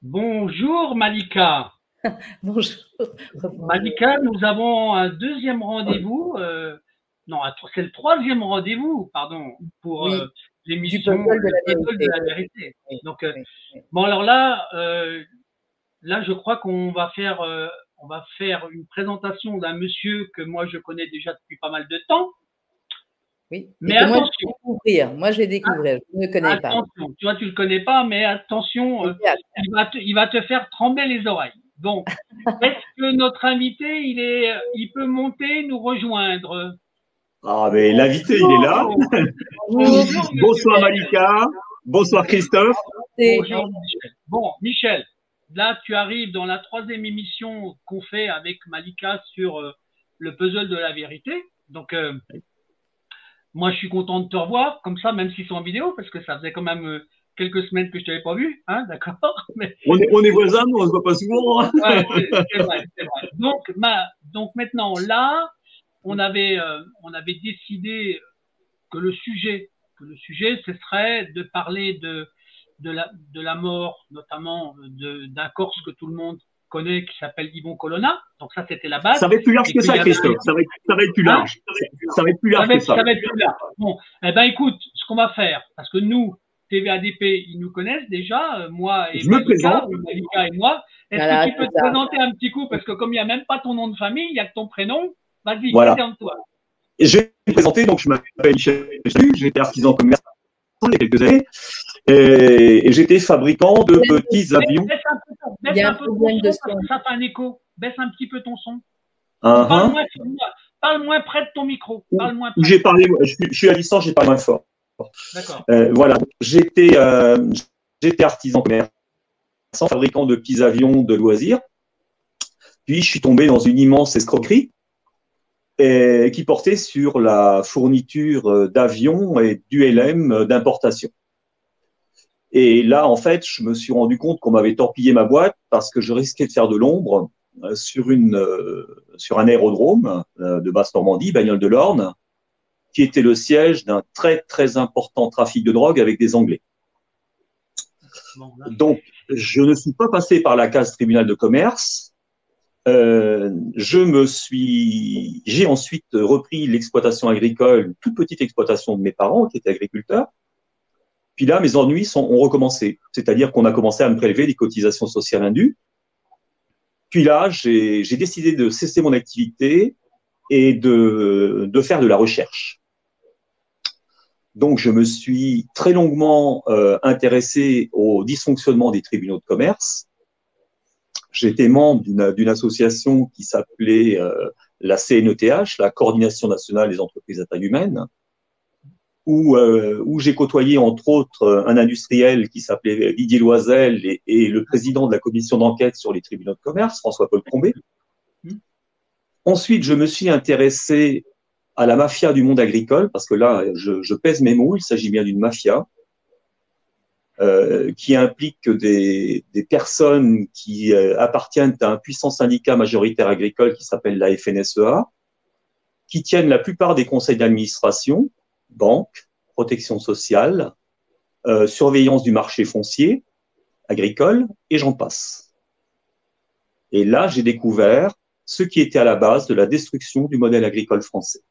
Bonjour Malika. Bonjour. Malika, nous avons un deuxième rendez-vous. Non, c'est le troisième rendez-vous, pardon, pour Oui, du l'émission puzzle de Le la puzzle de vérité. la vérité. Oui, Donc, oui, oui. bon, alors là, je crois qu'on va faire une présentation d'un monsieur que moi je connais déjà depuis pas mal de temps. Oui. Et Mais que moi, je attention, vais découvrir. Moi, je vais découvrir. Je ne connais pas. attention. Tu vois, tu le connais pas, mais attention, Exact. il va te faire trembler les oreilles. Donc, est-ce que notre invité, il peut monter, nous rejoindre? Ah, mais l'invité, il est là. Bonjour. Bonjour. Bonjour, monsieur Bonsoir Michel. Malika. Bonsoir Christophe. Bonjour, Michel. Bon, Michel, là, tu arrives dans la troisième émission qu'on fait avec Malika sur le puzzle de la vérité. Donc, moi, je suis content de te revoir, comme ça, même si c'est en vidéo, parce que ça faisait quand même quelques semaines que je t'avais pas vu, hein, d'accord? Mais On est voisins, mais on se voit pas souvent, hein. ouais, c'est vrai, c'est vrai. Donc maintenant, là, on avait décidé que le sujet, ce serait de parler de la mort, notamment d'un Corse que tout le monde connaît, qui s'appelle Yvon Colonna. Donc ça, c'était la base. Ça va être plus large Et que qu'il ça, y avait Christophe. Ça va être plus Hein large. Ça va être plus ça large va que être, ça. ça va être plus là. Bon, eh ben écoute, ce qu'on va faire, parce que nous, TVADP, ils nous connaissent déjà, moi et Je me Malika, présente. ou Malika et moi. Est-ce Voilà, que tu peux c'est te ça. présenter un petit coup, parce que comme il n'y a même pas ton nom de famille, il n'y a que ton prénom, vas-y, Voilà. présente-toi. Et je vais me présenter. Donc, je m'appelle Michel. J'étais artisan commerçant il y a quelques années. Et j'étais fabricant de petits avions. Baisse Il y a un un peu ton problème de son, parce son. que ça fait un écho. Baisse un petit peu ton son. Ou Hein, parle moins près de ton micro. où, Parle moins où près. j'ai parlé, je suis à distance, j'ai parlé moins fort. D'accord. Voilà. J'étais artisan commerçant, fabricant de petits avions de loisirs. Puis, je suis tombé dans une immense escroquerie qui portait sur la fourniture d'avions et d'ULM d'importation. Et là, en fait, je me suis rendu compte qu'on m'avait torpillé ma boîte parce que je risquais de faire de l'ombre sur un aérodrome de Basse-Normandie, Bagnoles de l'Orne, qui était le siège d'un très, très important trafic de drogue avec des Anglais. Bon, là, Donc, je ne suis pas passé par la case tribunal de commerce. J'ai ensuite repris l'exploitation agricole, une toute petite exploitation de mes parents qui étaient agriculteurs. Puis là, mes ennuis ont recommencé. C'est-à-dire qu'on a commencé à me prélever des cotisations sociales indues. Puis là, j'ai décidé de cesser mon activité et de faire de la recherche. Donc, je me suis très longuement intéressé au dysfonctionnement des tribunaux de commerce. J'étais membre d'une association qui s'appelait la CNETH, la Coordination nationale des entreprises à taille humaine, où j'ai côtoyé entre autres un industriel qui s'appelait Didier Loisel et le président de la commission d'enquête sur les tribunaux de commerce, François-Paul Trombé. Ensuite, je me suis intéressé à la mafia du monde agricole, parce que là, je pèse mes mots, il s'agit bien d'une mafia qui implique des personnes qui appartiennent à un puissant syndicat majoritaire agricole qui s'appelle la FNSEA, qui tiennent la plupart des conseils d'administration, banque, protection sociale, surveillance du marché foncier, agricole, et j'en passe. Et là, j'ai découvert ce qui était à la base de la destruction du modèle agricole français.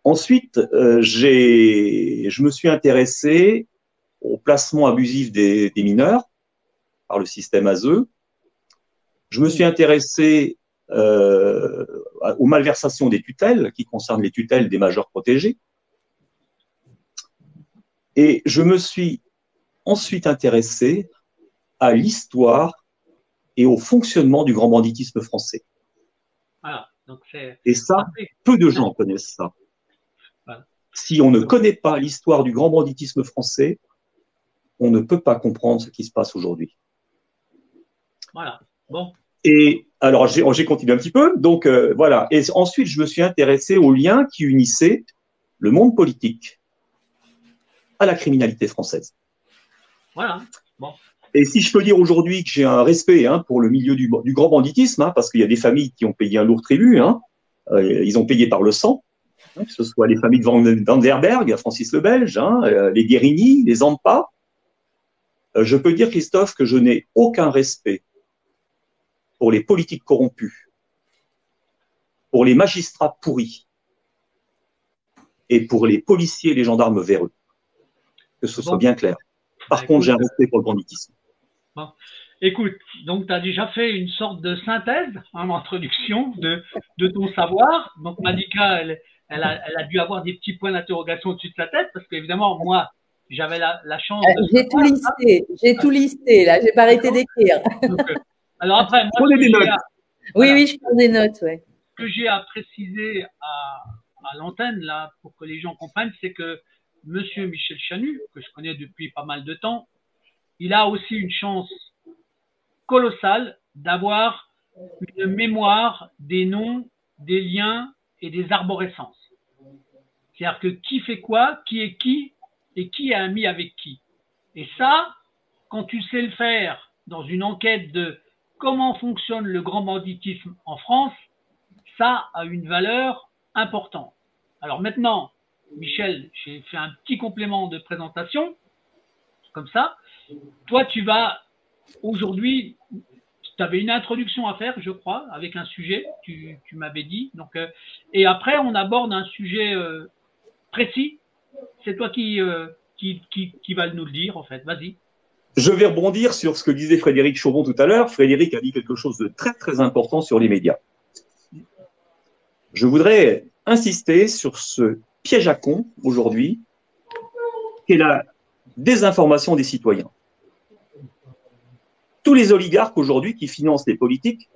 Ensuite, je me suis intéressé au placement abusif des mineurs par le système ASE. Je me suis intéressé aux malversations des tutelles, qui concernent les tutelles des majeurs protégés. Et je me suis ensuite intéressé à l'histoire et au fonctionnement du grand banditisme français. Voilà. Donc et ça, peu de gens connaissent ça. Voilà. Si on ne connaît pas l'histoire du grand banditisme français, on ne peut pas comprendre ce qui se passe aujourd'hui. Voilà. Bon. Et alors, j'ai continué un petit peu. Donc, voilà. Et ensuite, je me suis intéressé aux liens qui unissaient le monde politique à la criminalité française. Voilà. Bon. Et si je peux dire aujourd'hui que j'ai un respect pour le milieu du grand banditisme, parce qu'il y a des familles qui ont payé un lourd tribut, ils ont payé par le sang, que ce soit les familles de Vandenberg, Francis le Belge, les Guérini, les Zampa. Je peux dire, Christophe, que je n'ai aucun respect pour les politiques corrompus, pour les magistrats pourris et pour les policiers et les gendarmes véreux. Que ce soit bien clair. Par contre, j'ai un respect pour le banditisme. Bon. Écoute, donc tu as déjà fait une sorte de synthèse en introduction de ton savoir. Donc Malika, elle a dû avoir des petits points d'interrogation au-dessus de sa tête parce qu'évidemment, moi, j'avais la chance de… J'ai tout listé, là, j'ai pas arrêté d'écrire. Alors après, moi, prenez des notes. Oui, je prends des notes, ouais. Ce que j'ai à préciser à l'antenne, là, pour que les gens comprennent, c'est que Monsieur Michel Chanu, que je connais depuis pas mal de temps, il a aussi une chance colossale d'avoir une mémoire des noms, des liens et des arborescences. C'est-à-dire que qui fait quoi, qui est qui et qui est ami avec qui. Et ça, quand tu sais le faire dans une enquête de comment fonctionne le grand banditisme en France, ça a une valeur importante. Alors maintenant, Michel, j'ai fait un petit complément de présentation, comme ça. Toi, tu vas aujourd'hui, tu avais une introduction à faire, je crois, avec un sujet, tu m'avais dit. Donc, et après, on aborde un sujet précis. C'est toi qui va nous le dire, en fait. Vas-y. Je vais rebondir sur ce que disait Frédéric Chauron tout à l'heure. Frédéric a dit quelque chose de très, très important sur les médias. Je voudrais insister sur ce piège à con, aujourd'hui, qui est la désinformation des citoyens. Tous les oligarques, aujourd'hui, qui financent les politiques,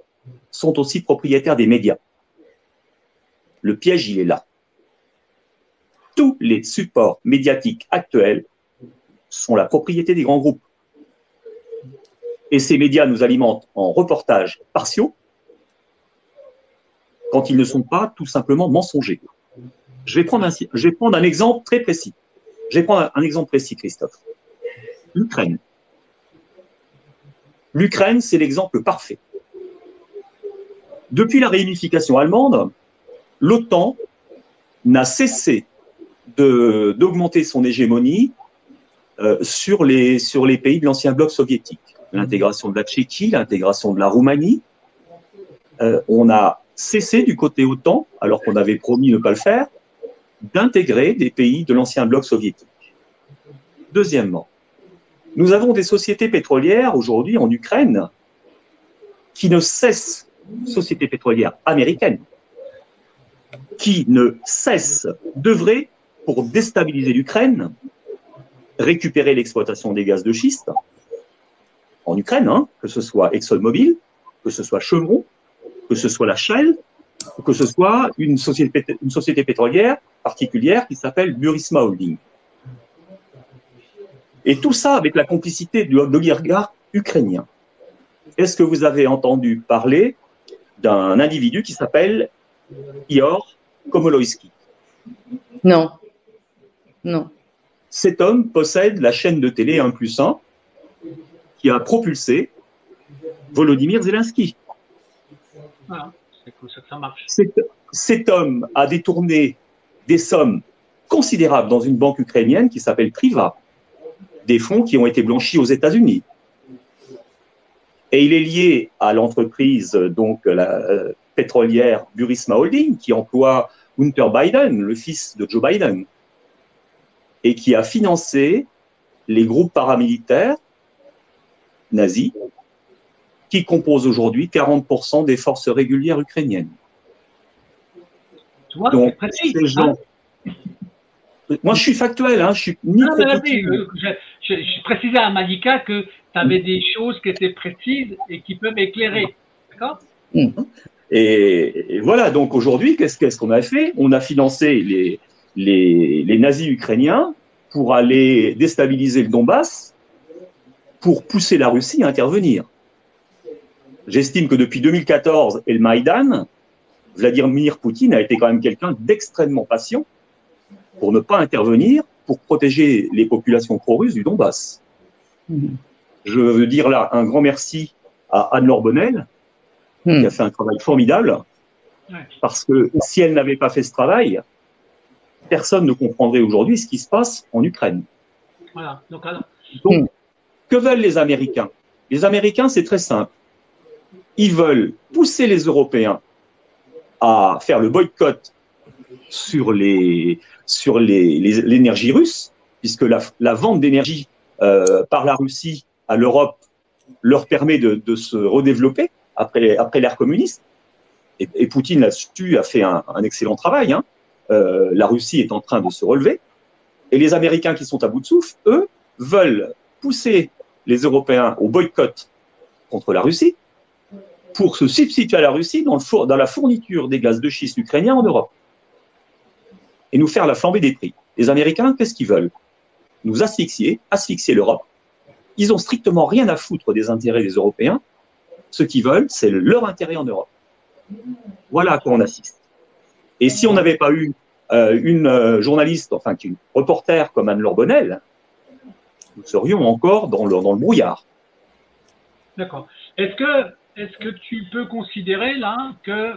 sont aussi propriétaires des médias. Le piège, il est là. Tous les supports médiatiques actuels sont la propriété des grands groupes. Et ces médias nous alimentent en reportages partiaux quand ils ne sont pas tout simplement mensongers. Je vais prendre un exemple très précis. Je vais prendre un exemple précis, Christophe. L'Ukraine. L'Ukraine, c'est l'exemple parfait. Depuis la réunification allemande, l'OTAN n'a cessé d'augmenter son hégémonie sur les pays de l'ancien bloc soviétique. L'intégration de la Tchéquie, l'intégration de la Roumanie. On a cessé du côté OTAN, alors qu'on avait promis ne pas le faire, d'intégrer des pays de l'ancien bloc soviétique. Deuxièmement, nous avons des sociétés pétrolières aujourd'hui en Ukraine qui ne cessent, sociétés pétrolières américaines, qui ne cessent d'œuvrer pour déstabiliser l'Ukraine, récupérer l'exploitation des gaz de schiste en Ukraine, que ce soit ExxonMobil, que ce soit Chevron, que ce soit la Shell, ou que ce soit une société pétrolière particulière qui s'appelle Burisma Holding. Et tout ça avec la complicité de l'oligarque ukrainien. Est-ce que vous avez entendu parler d'un individu qui s'appelle Ihor Komoloïski? Non. Non. Cet homme possède la chaîne de télé 1+1 qui a propulsé Volodymyr Zelensky. Voilà, c'est comme ça que ça marche. Cet homme a détourné des sommes considérables dans une banque ukrainienne qui s'appelle Priva, des fonds qui ont été blanchis aux États-Unis. Et il est lié à l'entreprise donc la pétrolière Burisma Holding qui emploie Hunter Biden, le fils de Joe Biden, et qui a financé les groupes paramilitaires nazis qui composent aujourd'hui 40% des forces régulières ukrainiennes. Tu vois, donc, c'est précis. ces gens... Moi, je suis factuel, je suis ni trop petit. Je précisais à Malika que tu avais des choses qui étaient précises et qui peuvent éclairer. D'accord? Et voilà, donc aujourd'hui, qu'est-ce qu'on a fait? On a financé les nazis ukrainiens pour aller déstabiliser le Donbass, pour pousser la Russie à intervenir. J'estime que depuis 2014 et le Maïdan, Vladimir Poutine a été quand même quelqu'un d'extrêmement patient pour ne pas intervenir, pour protéger les populations pro-russes du Donbass. Je veux dire là un grand merci à Anne-Laure Bonnel, qui a fait un travail formidable, parce que si elle n'avait pas fait ce travail, personne ne comprendrait aujourd'hui ce qui se passe en Ukraine. Voilà. Donc, Que veulent les Américains? Les Américains, c'est très simple. Ils veulent pousser les Européens à faire le boycott sur l'énergie russe, puisque la vente d'énergie par la Russie à l'Europe leur permet de se redévelopper après l'ère communiste. Et Poutine, là-dessus, a fait un excellent travail. Hein. La Russie est en train de se relever. Et les Américains qui sont à bout de souffle, eux, veulent pousser les Européens au boycott contre la Russie pour se substituer à la Russie dans la fourniture des gaz de schiste ukrainiens en Europe et nous faire la flambée des prix. Les Américains, qu'est-ce qu'ils veulent? Nous asphyxier l'Europe. Ils n'ont strictement rien à foutre des intérêts des Européens. Ce qu'ils veulent, c'est leur intérêt en Europe. Voilà à quoi on assiste. Et si on n'avait pas eu une journaliste, enfin une reporter comme Anne-Laure Bonnel, nous serions encore dans le brouillard. D'accord. Est-ce que tu peux considérer là que,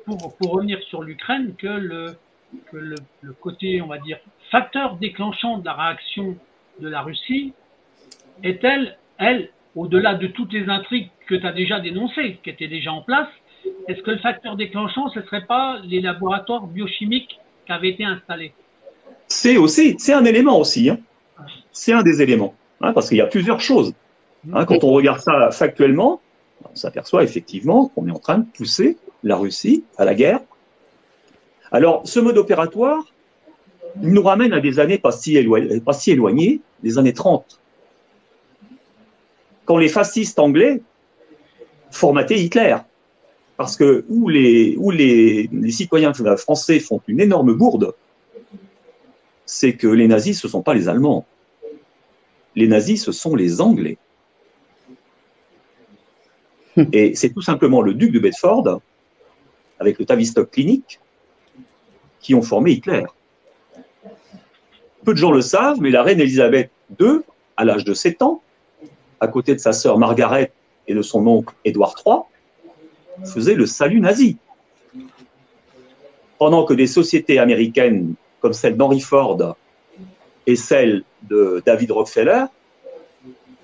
pour revenir sur l'Ukraine, que le côté, on va dire, facteur déclenchant de la réaction de la Russie est-elle, au-delà de toutes les intrigues que tu as déjà dénoncées, qui étaient déjà en place, est-ce que le facteur déclenchant, ce ne serait pas les laboratoires biochimiques qui avaient été installés? C'est un élément aussi. Hein. C'est un des éléments. Hein, parce qu'il y a plusieurs choses. Hein, quand on regarde ça factuellement, on s'aperçoit effectivement qu'on est en train de pousser la Russie à la guerre. Alors, ce mode opératoire, il nous ramène à des années pas si éloignées, des années 30. Quand les fascistes anglais formataient Hitler. Parce que où les citoyens français font une énorme bourde, c'est que les nazis, ce ne sont pas les Allemands. Les nazis, ce sont les Anglais. Et c'est tout simplement le duc de Bedford, avec le Tavistock Clinic, qui ont formé Hitler. Peu de gens le savent, mais la reine Elisabeth II, à l'âge de 7 ans, à côté de sa sœur Margaret et de son oncle Édouard III, faisait le salut nazi. Pendant que des sociétés américaines comme celle d'Henry Ford et celle de David Rockefeller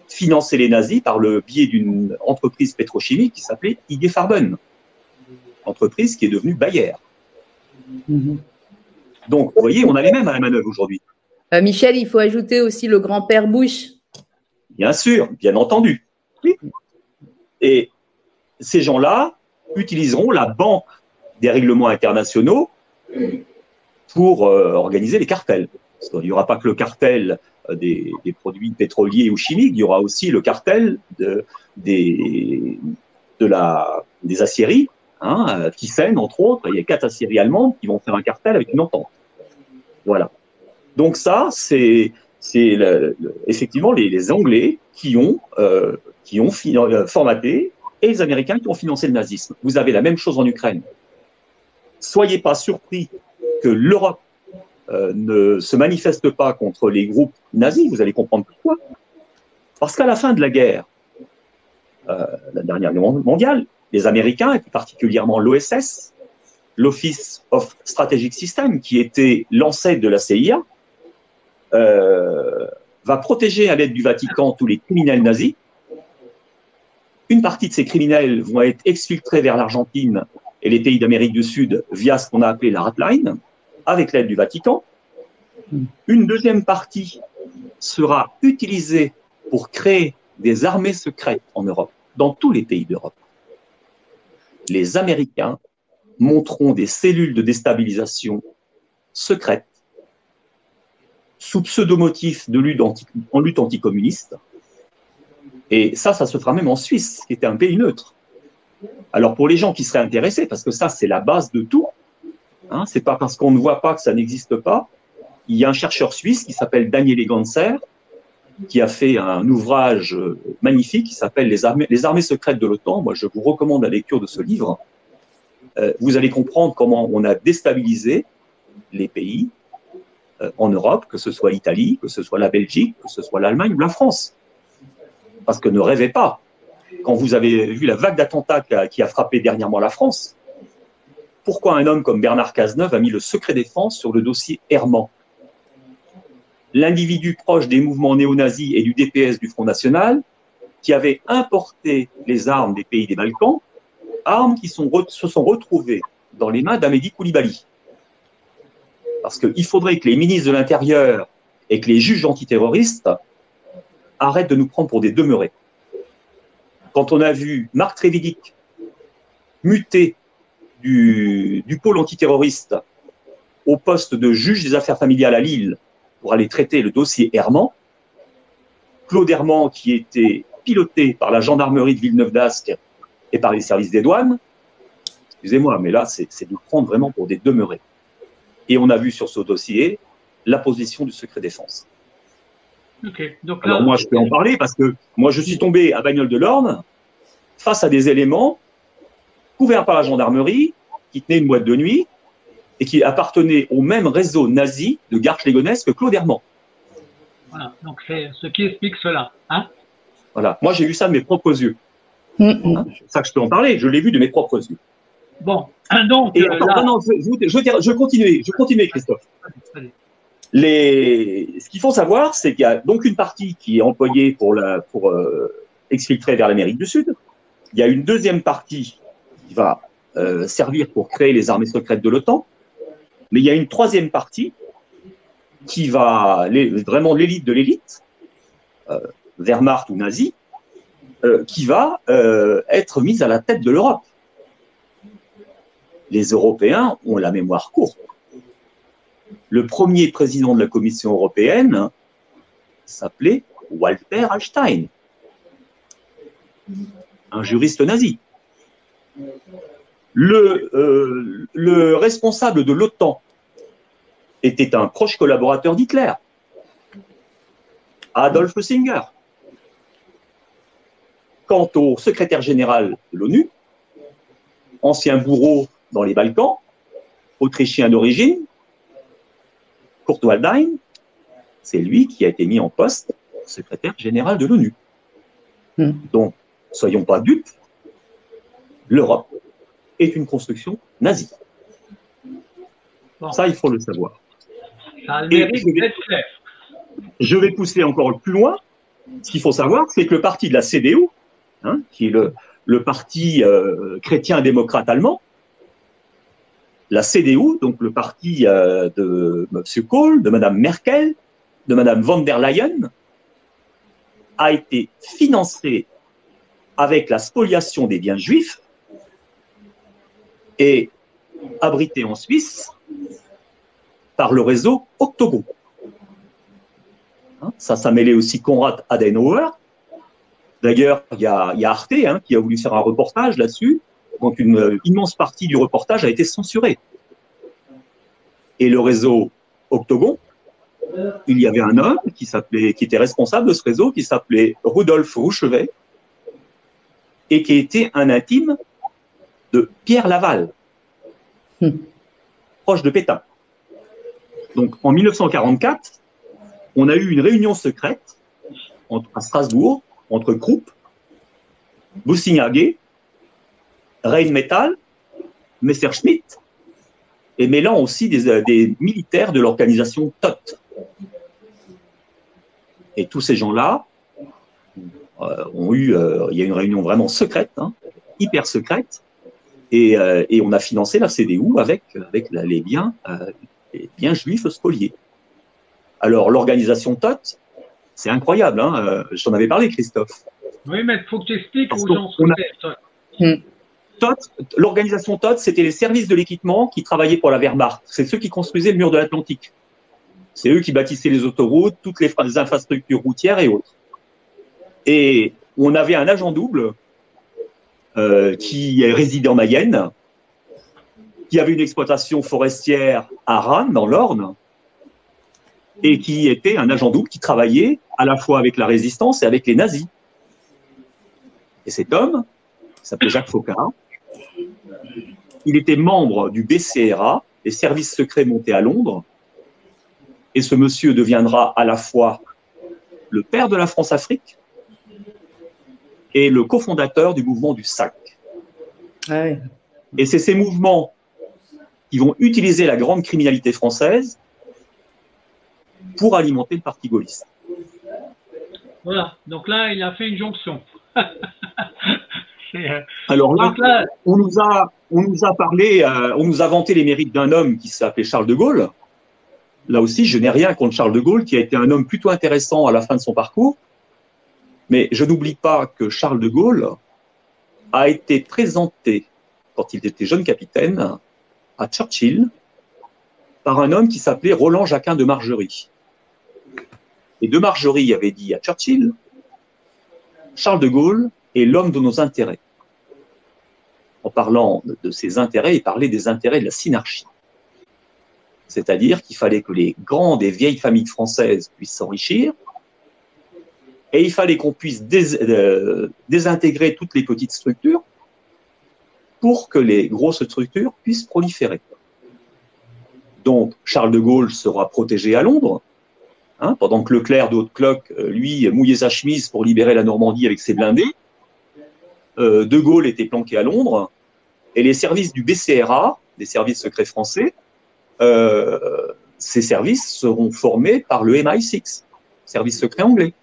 finançaient les nazis par le biais d'une entreprise pétrochimique qui s'appelait IG Farben, entreprise qui est devenue Bayer. Donc, vous voyez, on a les mêmes à la manœuvre aujourd'hui. Michel, il faut ajouter aussi le grand-père Bush. Bien sûr, bien entendu. Oui. Et ces gens-là utiliseront la banque des règlements internationaux pour organiser les cartels. Il n'y aura pas que le cartel des produits pétroliers ou chimiques, il y aura aussi le cartel des aciéries, hein, Thyssen, entre autres. Il y a 4 aciéries allemandes qui vont faire un cartel avec une entente. Voilà. Donc ça, c'est effectivement les Anglais qui ont formaté et les Américains qui ont financé le nazisme. Vous avez la même chose en Ukraine. Soyez pas surpris que l'Europe ne se manifeste pas contre les groupes nazis, vous allez comprendre pourquoi. Parce qu'à la fin de la guerre, la dernière guerre mondiale, les Américains, et plus particulièrement l'OSS, l'Office of Strategic Systems, qui était l'ancêtre de la CIA, va protéger à l'aide du Vatican tous les criminels nazis. Une partie de ces criminels vont être exfiltrés vers l'Argentine et les pays d'Amérique du Sud via ce qu'on a appelé la Hotline, avec l'aide du Vatican. Une deuxième partie sera utilisée pour créer des armées secrètes en Europe, dans tous les pays d'Europe. Les Américains monteront des cellules de déstabilisation secrètes sous pseudo-motif de lutte anticommuniste. Et ça se fera même en Suisse, qui était un pays neutre. Alors pour les gens qui seraient intéressés, parce que ça c'est la base de tout, hein, c'est pas parce qu'on ne voit pas que ça n'existe pas. Il y a un chercheur suisse qui s'appelle Daniele Ganser, qui a fait un ouvrage magnifique qui s'appelle les armées secrètes de l'OTAN. Moi je vous recommande la lecture de ce livre. Vous allez comprendre comment on a déstabilisé les pays en Europe, que ce soit l'Italie, que ce soit la Belgique, que ce soit l'Allemagne ou la France. Parce que ne rêvez pas, quand vous avez vu la vague d'attentats qui a frappé dernièrement la France, pourquoi un homme comme Bernard Cazeneuve a mis le secret défense sur le dossier Herman? l'individu proche des mouvements néo-nazis et du DPS du Front National, qui avait importé les armes des pays des Balkans, armes qui se sont retrouvées dans les mains d'Amédi Koulibaly. Parce qu'il faudrait que les ministres de l'Intérieur et que les juges antiterroristes arrêtent de nous prendre pour des demeurés. Quand on a vu Marc Trévidic muter du pôle antiterroriste au poste de juge des affaires familiales à Lille pour aller traiter le dossier Herman, Claude Herman, qui était piloté par la gendarmerie de Villeneuve-d'Ascq et par les services des douanes, excusez-moi, mais là, c'est nous prendre vraiment pour des demeurés. Et on a vu sur ce dossier la position du secret défense. Okay. Donc là, alors moi, je peux en parler parce que moi, je suis tombé à Bagnoles-de-l'Orne face à des éléments couverts par la gendarmerie qui tenaient une boîte de nuit et qui appartenaient au même réseau nazi de Garches-les-Gonesse que Claude Herman. Voilà, donc c'est ce qui explique cela. Hein, voilà, moi j'ai vu ça de mes propres yeux. Hein, c'est ça que je peux en parler, je l'ai vu de mes propres yeux. Bon, donc. Et attends, là... non, je continue, Christophe. Allez. Ce qu'il faut savoir, c'est qu'il y a donc une partie qui est employée pour exfiltrer vers l'Amérique du Sud. Il y a une deuxième partie qui va servir pour créer les armées secrètes de l'OTAN. Mais il y a une troisième partie qui va, vraiment l'élite de l'élite, Wehrmacht ou nazi, qui va être mise à la tête de l'Europe. Les Européens ont la mémoire courte. Le premier président de la Commission européenne s'appelait Walter Hallstein, un juriste nazi. Le responsable de l'OTAN était un proche collaborateur d'Hitler, Adolf Singer. Quant au secrétaire général de l'ONU, ancien bourreau dans les Balkans, autrichien d'origine, Kurt Waldheim, c'est lui qui a été mis en poste secrétaire général de l'ONU. Donc, soyons pas dupes, l'Europe est une construction nazie. Bon. Ça, il faut le savoir. Ça a le mérite d'être clair. Je vais pousser encore plus loin. Ce qu'il faut savoir, c'est que le parti de la CDU, hein, qui est le parti chrétien-démocrate allemand, la CDU, donc le parti de M. Kohl, de Mme Merkel, de Mme von der Leyen, a été financé avec la spoliation des biens juifs et abrité en Suisse par le réseau Octogon. Hein, ça mêlait aussi Konrad Adenauer. D'ailleurs, il y a Arte qui a voulu faire un reportage là-dessus. Donc, une immense partie du reportage a été censurée. Et le réseau Octogon, il y avait un homme qui était responsable de ce réseau, qui s'appelait Rudolf Rouchevet, et qui était un intime de Pierre Laval, proche de Pétain. Donc, en 1944, on a eu une réunion secrète à Strasbourg entre Krupp, Bussignaguet, Rheinmetall, Messerschmitt, et mêlant aussi des militaires de l'organisation TOT. Et tous ces gens-là ont eu, il y a une réunion vraiment secrète, hein, hyper secrète, et on a financé la CDU avec les biens juifs spoliés. Alors, l'organisation TOT, c'est incroyable, hein, je t'en avais parlé, Christophe. Oui, mais il faut que tu expliques aux gens ce que c'est, TOT. L'organisation TOT, c'était les services de l'équipement qui travaillaient pour la Wehrmacht. C'est ceux qui construisaient le mur de l'Atlantique. C'est eux qui bâtissaient les autoroutes, toutes les infrastructures routières et autres. Et on avait un agent double qui résidait en Mayenne, qui avait une exploitation forestière à Rannes, dans l'Orne, et qui était un agent double qui travaillait à la fois avec la résistance et avec les nazis. Et cet homme, il s'appelait Jacques Foccart, il était membre du BCRA, les services secrets montés à Londres, et ce monsieur deviendra à la fois le père de la France-Afrique et le cofondateur du mouvement du SAC. Ah oui. Et c'est ces mouvements qui vont utiliser la grande criminalité française pour alimenter le parti gaulliste. Voilà. Donc là, il a fait une jonction. Alors Donc là, on nous a parlé, on nous a vanté les mérites d'un homme qui s'appelait Charles de Gaulle. Là aussi, je n'ai rien contre Charles de Gaulle, qui a été un homme plutôt intéressant à la fin de son parcours. Mais je n'oublie pas que Charles de Gaulle a été présenté, quand il était jeune capitaine, à Churchill, par un homme qui s'appelait Roland Jacquin de Margerie. Et de Margerie avait dit à Churchill, Charles de Gaulle est l'homme de nos intérêts. En parlant de ses intérêts, il parlait des intérêts de la synarchie. C'est-à-dire qu'il fallait que les grandes et vieilles familles françaises puissent s'enrichir, et il fallait qu'on puisse désintégrer toutes les petites structures pour que les grosses structures puissent proliférer. Donc, Charles de Gaulle sera protégé à Londres, pendant que Leclerc de Haute-Cloque, lui, mouillait sa chemise pour libérer la Normandie avec ses blindés. De Gaulle était planqué à Londres, et les services du BCRA, des services secrets français, ces services seront formés par le MI6, service secret anglais.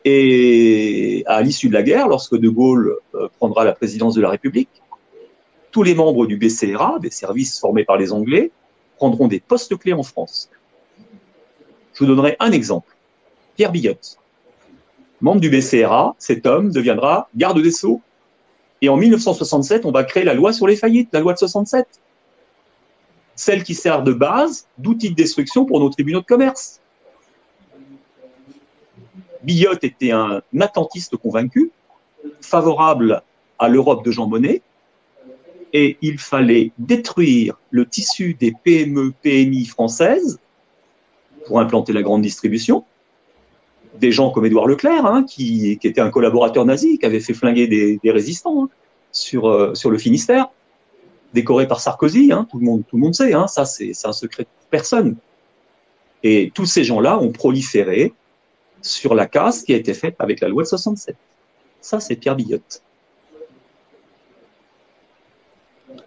Et à l'issue de la guerre, lorsque De Gaulle prendra la présidence de la République, tous les membres du BCRA, des services formés par les Anglais, prendront des postes clés en France. Je vous donnerai un exemple. Pierre Billotte, membre du BCRA, cet homme deviendra garde des Sceaux. Et en 1967, on va créer la loi sur les faillites, la loi de 67. Celle qui sert de base, d'outil de destruction pour nos tribunaux de commerce. Billotte était un attentiste convaincu, favorable à l'Europe de Jean Monnet, et il fallait détruire le tissu des PME, PMI françaises pour implanter la grande distribution. Des gens comme Édouard Leclerc, qui était un collaborateur nazi, qui avait fait flinguer des résistants sur le Finistère, décoré par Sarkozy, tout le monde sait, ça c'est un secret pour personne. Et tous ces gens-là ont proliféré sur la casse qui a été faite avec la loi de 67. Ça, c'est Pierre Billotte.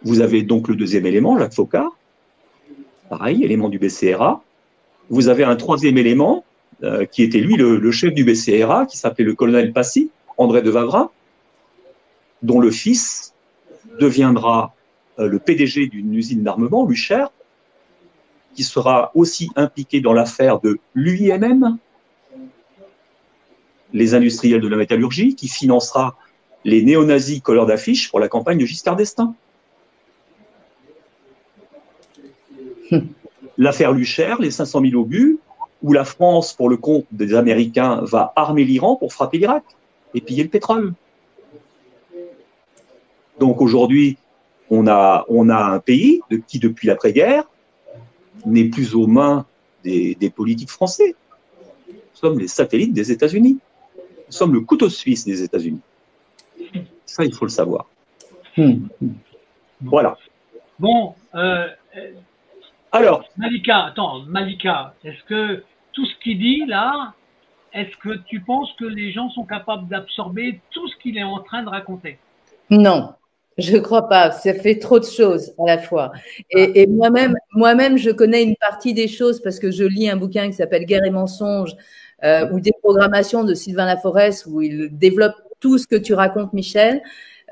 Vous avez donc le deuxième élément, Jacques Faucard, pareil, élément du BCRA. Vous avez un troisième élément, qui était lui le chef du BCRA, qui s'appelait le colonel Passy, André de Wavrin, dont le fils deviendra le PDG d'une usine d'armement, l'Ucher, qui sera aussi impliqué dans l'affaire de l'UIMM, les industriels de la métallurgie, qui financera les néo-nazis colleurs d'affiches pour la campagne de Giscard d'Estaing. L'affaire Lucher, les 500 000 obus, où la France, pour le compte des Américains, va armer l'Iran pour frapper l'Irak et piller le pétrole. Donc aujourd'hui, on a un pays qui, depuis l'après-guerre, n'est plus aux mains des politiques français. Nous sommes les satellites des États-Unis. Nous sommes le couteau suisse des États-Unis. Ça, il faut le savoir. Voilà. Bon, alors, Malika, est-ce que tout ce qu'il dit là, est-ce que tu penses que les gens sont capables d'absorber tout ce qu'il est en train de raconter? Non, je ne crois pas. Ça fait trop de choses à la fois. Et moi-même, je connais une partie des choses parce que je lis un bouquin qui s'appelle Guerre et mensonges ou Déprogrammation de Sylvain Laforest, où il développe tout ce que tu racontes, Michel.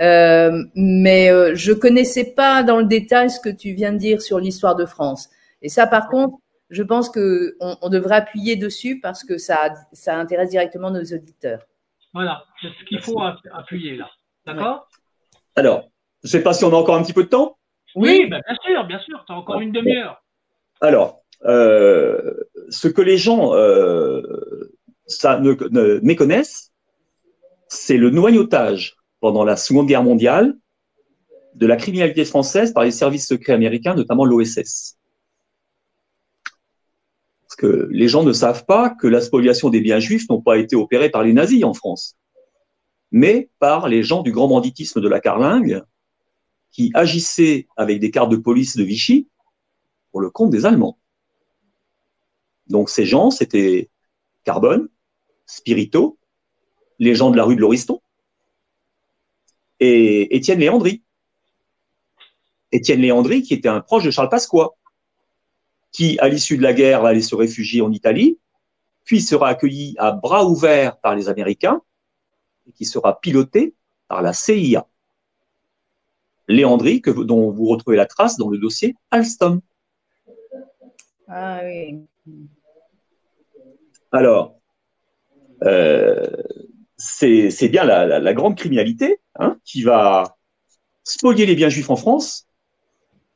Mais je connaissais pas dans le détail ce que tu viens de dire sur l'histoire de France. Et ça, par contre, je pense que on devrait appuyer dessus parce que ça intéresse directement nos auditeurs. Voilà, c'est ce qu'il faut appuyer là. D'accord? Alors, je ne sais pas si on a encore un petit peu de temps. Oui, ben bien sûr, tu as encore une demi-heure. Alors, ce que les gens méconnaissent, c'est le noyautage pendant la Seconde Guerre mondiale de la criminalité française par les services secrets américains, notamment l'OSS. Parce que les gens ne savent pas que la spoliation des biens juifs n'ont pas été opérée par les nazis en France, mais par les gens du grand banditisme de la Carlingue qui agissaient avec des cartes de police de Vichy pour le compte des Allemands. Donc ces gens, c'était Carbone, Spirito, les gens de la rue de Lauriston et Étienne Léandri. Étienne Léandri qui était un proche de Charles Pasqua, qui, à l'issue de la guerre, va aller se réfugier en Italie, puis sera accueilli à bras ouverts par les Américains, et qui sera piloté par la CIA. Léandri, dont vous retrouvez la trace dans le dossier Alstom. Ah oui. Alors, c'est bien la grande criminalité qui va spolier les biens juifs en France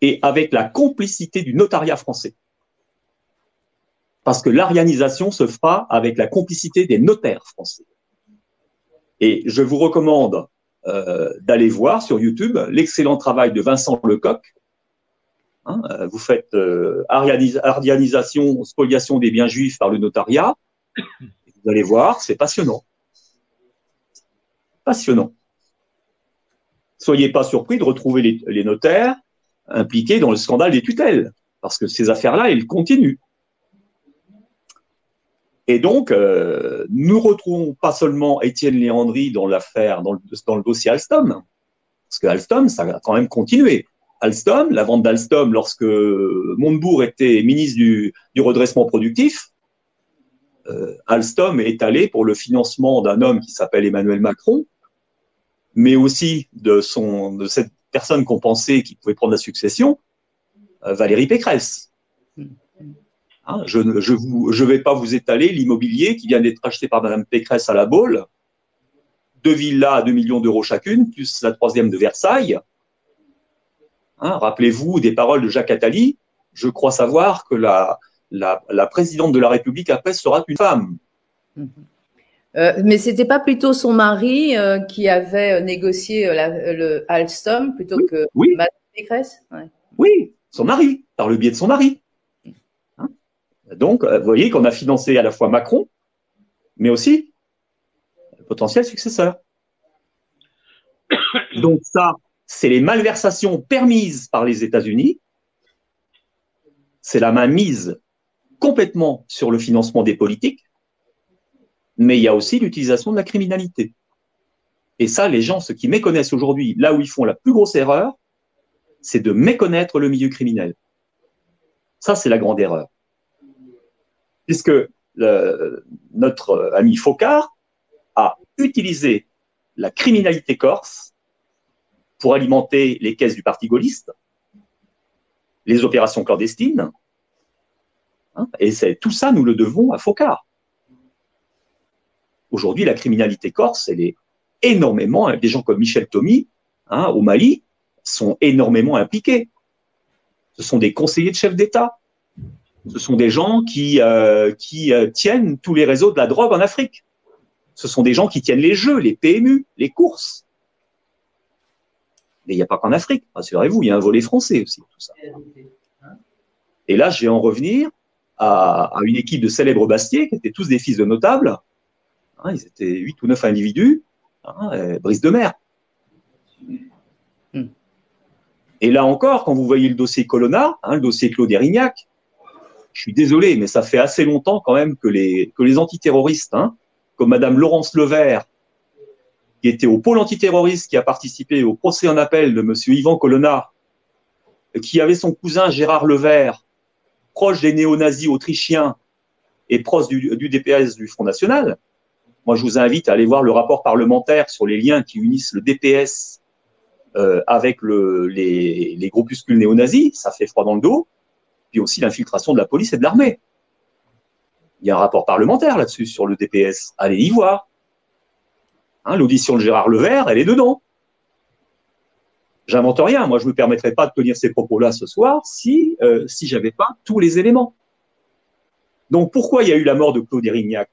et avec la complicité du notariat français. Parce que l'arianisation se fera avec la complicité des notaires français. Et je vous recommande d'aller voir sur YouTube l'excellent travail de Vincent Lecoq. Vous faites arianisation, spoliation des biens juifs par le notariat. Vous allez voir, c'est passionnant. Passionnant. Soyez pas surpris de retrouver les notaires impliqués dans le scandale des tutelles, parce que ces affaires-là, elles continuent. Et donc, nous retrouvons pas seulement Étienne Léandri dans l'affaire, dans le dossier Alstom, parce que Alstom, ça a quand même continué. Alstom, la vente d'Alstom, lorsque Montebourg était ministre du redressement productif, Alstom est allé pour le financement d'un homme qui s'appelle Emmanuel Macron, mais aussi de cette personne qu'on pensait qui pouvait prendre la succession, Valérie Pécresse. Je ne vais pas vous étaler l'immobilier qui vient d'être acheté par Madame Pécresse à La Baule, 2 villas à 2 millions d'euros chacune, plus la 3e de Versailles. Rappelez-vous des paroles de Jacques Attali, je crois savoir que la présidente de la République après sera une femme. Mais c'était pas plutôt son mari qui avait négocié le Alstom plutôt que Madame Pécresse? Oui, son mari, par le biais de son mari. Donc, vous voyez qu'on a financé à la fois Macron, mais aussi le potentiel successeur. Donc ça, c'est les malversations permises par les États-Unis. C'est la main mise complètement sur le financement des politiques, mais il y a aussi l'utilisation de la criminalité. Et ça, les gens, ceux qui méconnaissent aujourd'hui, là où ils font la plus grosse erreur, c'est de méconnaître le milieu criminel. Ça, c'est la grande erreur. Puisque notre ami Focard a utilisé la criminalité corse pour alimenter les caisses du parti gaulliste, les opérations clandestines, et tout ça, nous le devons à Focard. Aujourd'hui, la criminalité corse, elle est énormément, des gens comme Michel Thomy, au Mali, sont énormément impliqués. Ce sont des conseillers de chefs d'État. Ce sont des gens qui tiennent tous les réseaux de la drogue en Afrique. Ce sont des gens qui tiennent les jeux, les PMU, les courses. Mais il n'y a pas qu'en Afrique, rassurez-vous, il y a un volet français aussi, tout ça. Et là, je vais en revenir à une équipe de célèbres Bastiers, qui étaient tous des fils de notables. Ils étaient 8 ou 9 individus, brise de mer. Et là encore, quand vous voyez le dossier Colonna, le dossier Claude Érignac, je suis désolé, mais ça fait assez longtemps quand même que les antiterroristes, comme Madame Laurence Levert, qui était au pôle antiterroriste, qui a participé au procès en appel de Monsieur Yvan Colonna, qui avait son cousin Gérard Levert, proche des néo-nazis autrichiens et proche du DPS du Front National. Moi, je vous invite à aller voir le rapport parlementaire sur les liens qui unissent le DPS avec les groupuscules néo-nazis. Ça fait froid dans le dos. Puis aussi l'infiltration de la police et de l'armée. Il y a un rapport parlementaire là-dessus sur le DPS. Allez y voir. L'audition de Gérard Levert, elle est dedans. J'invente rien. Moi, je ne me permettrais pas de tenir ces propos-là ce soir si j'avais pas tous les éléments. Donc, pourquoi il y a eu la mort de Claude Érignac?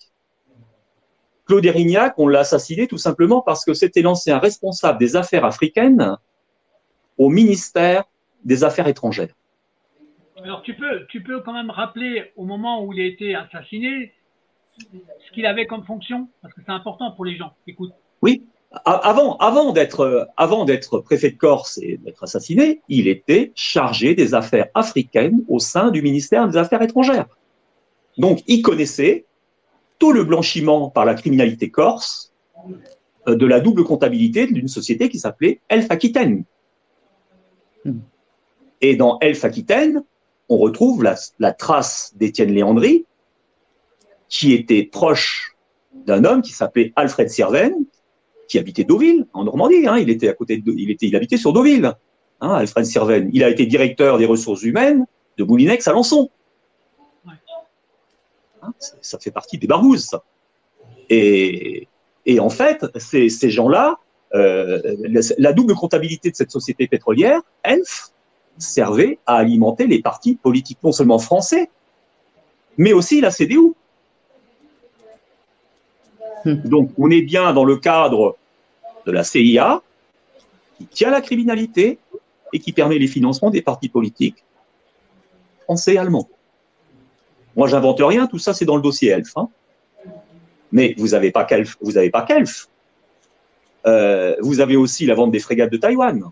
Claude Érignac, on l'a assassiné tout simplement parce que c'était l'ancien responsable des affaires africaines au ministère des Affaires étrangères. Alors, tu peux quand même rappeler au moment où il a été assassiné ce qu'il avait comme fonction, parce que c'est important pour les gens. Écoute. Oui. Avant d'être préfet de Corse et d'être assassiné, il était chargé des affaires africaines au sein du ministère des Affaires étrangères. Donc, il connaissait tout le blanchiment par la criminalité corse de la double comptabilité d'une société qui s'appelait Elf Aquitaine. Et dans Elf Aquitaine, on retrouve la trace d'Étienne Léandri, qui était proche d'un homme qui s'appelait Alfred Sirven, qui habitait Deauville, en Normandie. Hein, il habitait sur Deauville, hein, Alfred Sirven. Il a été directeur des ressources humaines de Moulinex à Alençon. Hein, ça fait partie des barbouzes, ça. Et en fait, ces gens-là, la double comptabilité de cette société pétrolière, ELF, servait à alimenter les partis politiques non seulement français, mais aussi la CDU. Donc, on est bien dans le cadre de la CIA, qui tient la criminalité et qui permet les financements des partis politiques français et allemands. Moi, j'invente rien, tout ça, c'est dans le dossier ELF. Hein. Mais vous n'avez pas qu'ELF. Vous avez aussi la vente des frégates de Taïwan.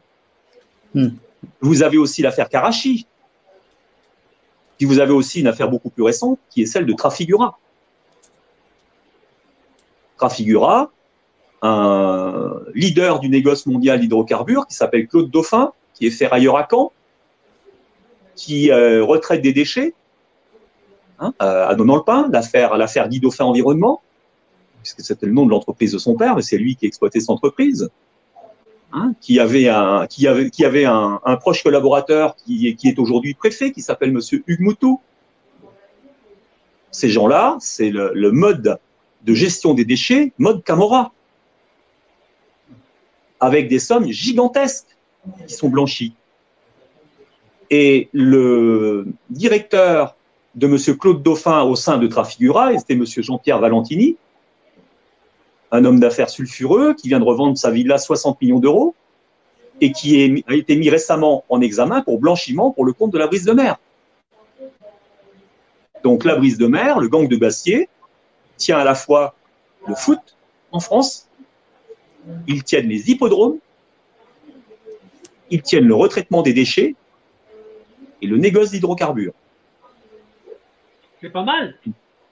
Vous avez aussi l'affaire Karachi. Puis vous avez aussi une affaire beaucoup plus récente, qui est celle de Trafigura. Trafigura, un leader du négoce mondial d'hydrocarbures qui s'appelle Claude Dauphin, qui est ferrailleur à Caen, qui retraite des déchets, hein, à Nonant-le-Pin, l'affaire Guy Dauphin Environnement, puisque c'était le nom de l'entreprise de son père, mais c'est lui qui exploitait cette entreprise, hein, qui avait un proche collaborateur qui est aujourd'hui préfet, qui s'appelle Monsieur Hugues Moutou. Ces gens-là, c'est le mode de gestion des déchets, mode Camorra, avec des sommes gigantesques qui sont blanchies. Et le directeur de M. Claude Dauphin au sein de Trafigura, c'était M. Jean-Pierre Valentini, un homme d'affaires sulfureux qui vient de revendre sa villa 60 millions d'euros et qui a été mis récemment en examen pour blanchiment pour le compte de la Brise de Mer. Donc la Brise de Mer, le gang de Bastier, tient à la fois le foot en France, ils tiennent les hippodromes, ils tiennent le retraitement des déchets et le négoce d'hydrocarbures. C'est pas mal.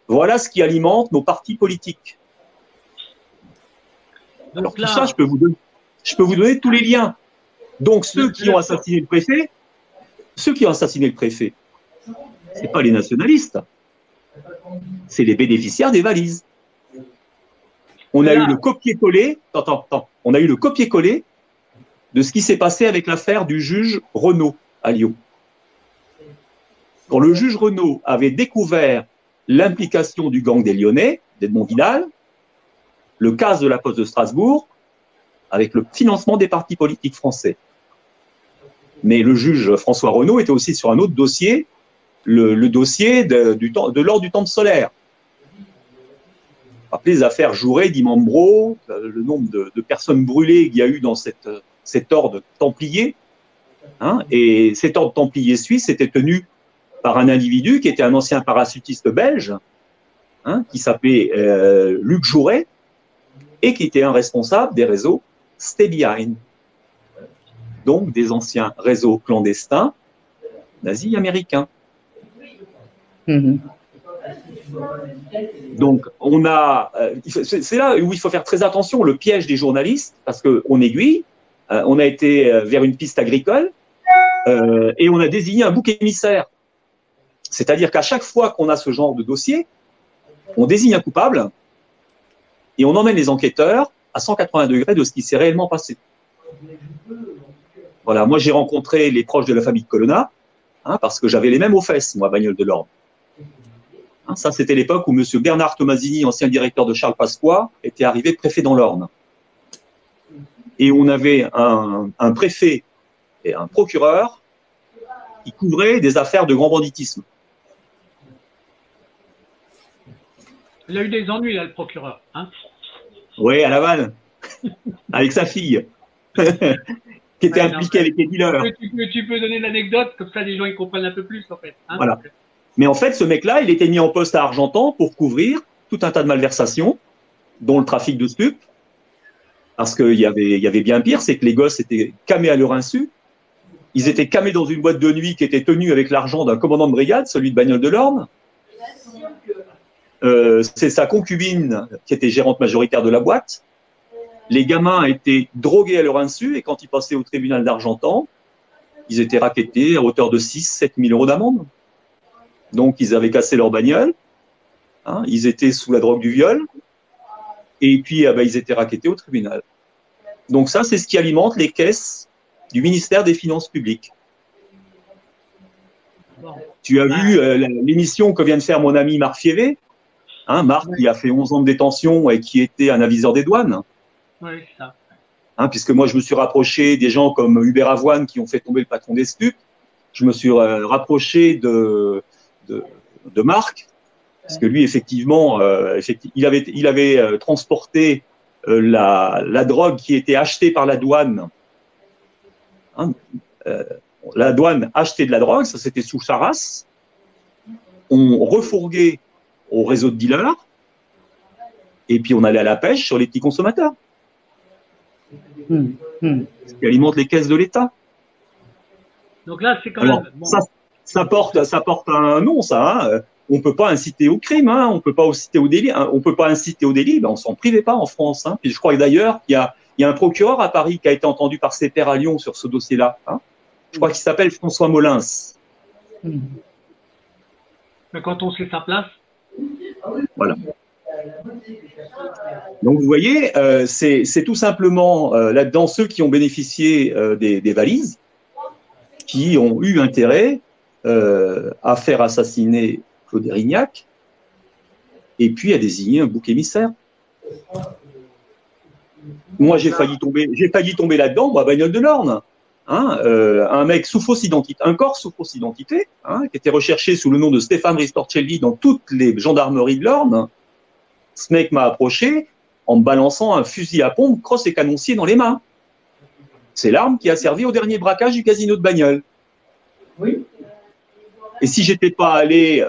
Voilà ce qui alimente nos partis politiques. Donc alors là, tout ça, je peux vous donner tous les liens. Donc ceux qui ont assassiné le préfet, c'est pas les nationalistes, c'est les bénéficiaires des valises. On a eu le copier-coller, on a eu le copier-coller de ce qui s'est passé avec l'affaire du juge Renaud à Lyon. Quand le juge Renaud avait découvert l'implication du gang des Lyonnais, d'Edmond Vidal, le cas de la Poste de Strasbourg, avec le financement des partis politiques français. Mais le juge François Renaud était aussi sur un autre dossier, le dossier de l'ordre du Temple solaire. Rappelez les affaires Jouret, Dimambro, le nombre de personnes brûlées qu'il y a eu dans cet ordre templier. Hein, et cet ordre templier suisse était tenu par un individu qui était un ancien parachutiste belge, hein, qui s'appelait Luc Jouret, et qui était un responsable des réseaux Stay Behind, donc des anciens réseaux clandestins nazis américains. Donc, c'est là où il faut faire très attention, le piège des journalistes, parce qu'on aiguille, on a été vers une piste agricole et on a désigné un bouc émissaire. C'est-à-dire qu'à chaque fois qu'on a ce genre de dossier, on désigne un coupable et on emmène les enquêteurs à 180 degrés de ce qui s'est réellement passé. Voilà, moi j'ai rencontré les proches de la famille de Colonna, hein, parce que j'avais les mêmes aux fesses, moi, à Bagnoles-de-l'Orne. Hein, ça, c'était l'époque où M. Bernard Tomasini, ancien directeur de Charles Pasqua, était arrivé préfet dans l'Orne. Et on avait un préfet et un procureur qui couvraient des affaires de grand banditisme. Il a eu des ennuis, là, le procureur. Hein, oui, à Laval, avec sa fille, qui était impliquée avec les dealers. Tu peux donner l'anecdote, comme ça les gens ils comprennent un peu plus, en fait. Hein, voilà. Mais en fait, ce mec-là, il était mis en poste à Argentan pour couvrir tout un tas de malversations, dont le trafic de stupes, parce qu'il y avait bien pire, c'est que les gosses étaient camés à leur insu. Ils étaient camés dans une boîte de nuit qui était tenue avec l'argent d'un commandant de brigade, celui de Bagnoles-de-l'Orne. C'est sa concubine qui était gérante majoritaire de la boîte. Les gamins étaient drogués à leur insu et quand ils passaient au tribunal d'Argentan, ils étaient rackettés à hauteur de 6 000 à 7 000 euros d'amende. Donc, ils avaient cassé leur bagnole. Hein, ils étaient sous la drogue du viol. Et puis, ils étaient rackettés au tribunal. Donc ça, c'est ce qui alimente les caisses du ministère des Finances publiques. Tu as vu l'émission que vient de faire mon ami Marc Fievé, hein, Marc qui a fait 11 ans de détention et qui était un aviseur des douanes. Oui, c'est ça. Hein, puisque moi, je me suis rapproché des gens comme Hubert Avoine qui ont fait tomber le patron des stupes. Je me suis rapproché de Marc, parce que lui, effectivement, il avait transporté la drogue qui était achetée par la douane. Hein, la douane achetait de la drogue, ça c'était sous sa race. On refourguait au réseau de dealers, et puis on allait à la pêche sur les petits consommateurs. Ce qui alimente les caisses de l'État. Donc là, c'est quand même. Bon. Ça porte un nom, ça. Hein. On ne peut pas inciter au crime, hein. On ne peut pas inciter au délit. Hein. On peut pas inciter au délit, ben on s'en privait pas en France. Hein. Puis je crois d'ailleurs qu'il y a un procureur à Paris qui a été entendu par ses pairs à Lyon sur ce dossier-là. Hein. Je crois qu'il s'appelle François Molins. Mais quand on sait sa place. Voilà. Donc vous voyez, c'est tout simplement là-dedans ceux qui ont bénéficié des valises, qui ont eu intérêt à faire assassiner Claude Érignac et puis à désigner un bouc émissaire. Moi, j'ai failli tomber là-dedans, moi, Bagnole de l'Orne. Hein, un mec sous fausse identité, un corps sous fausse identité, hein, qui était recherché sous le nom de Stéphane Ristorcelli dans toutes les gendarmeries de l'Orne. Ce mec m'a approché en me balançant un fusil à pompe, crosse et canoncier dans les mains. C'est l'arme qui a servi au dernier braquage du casino de Bagnoles. Oui. Et si j'étais pas allé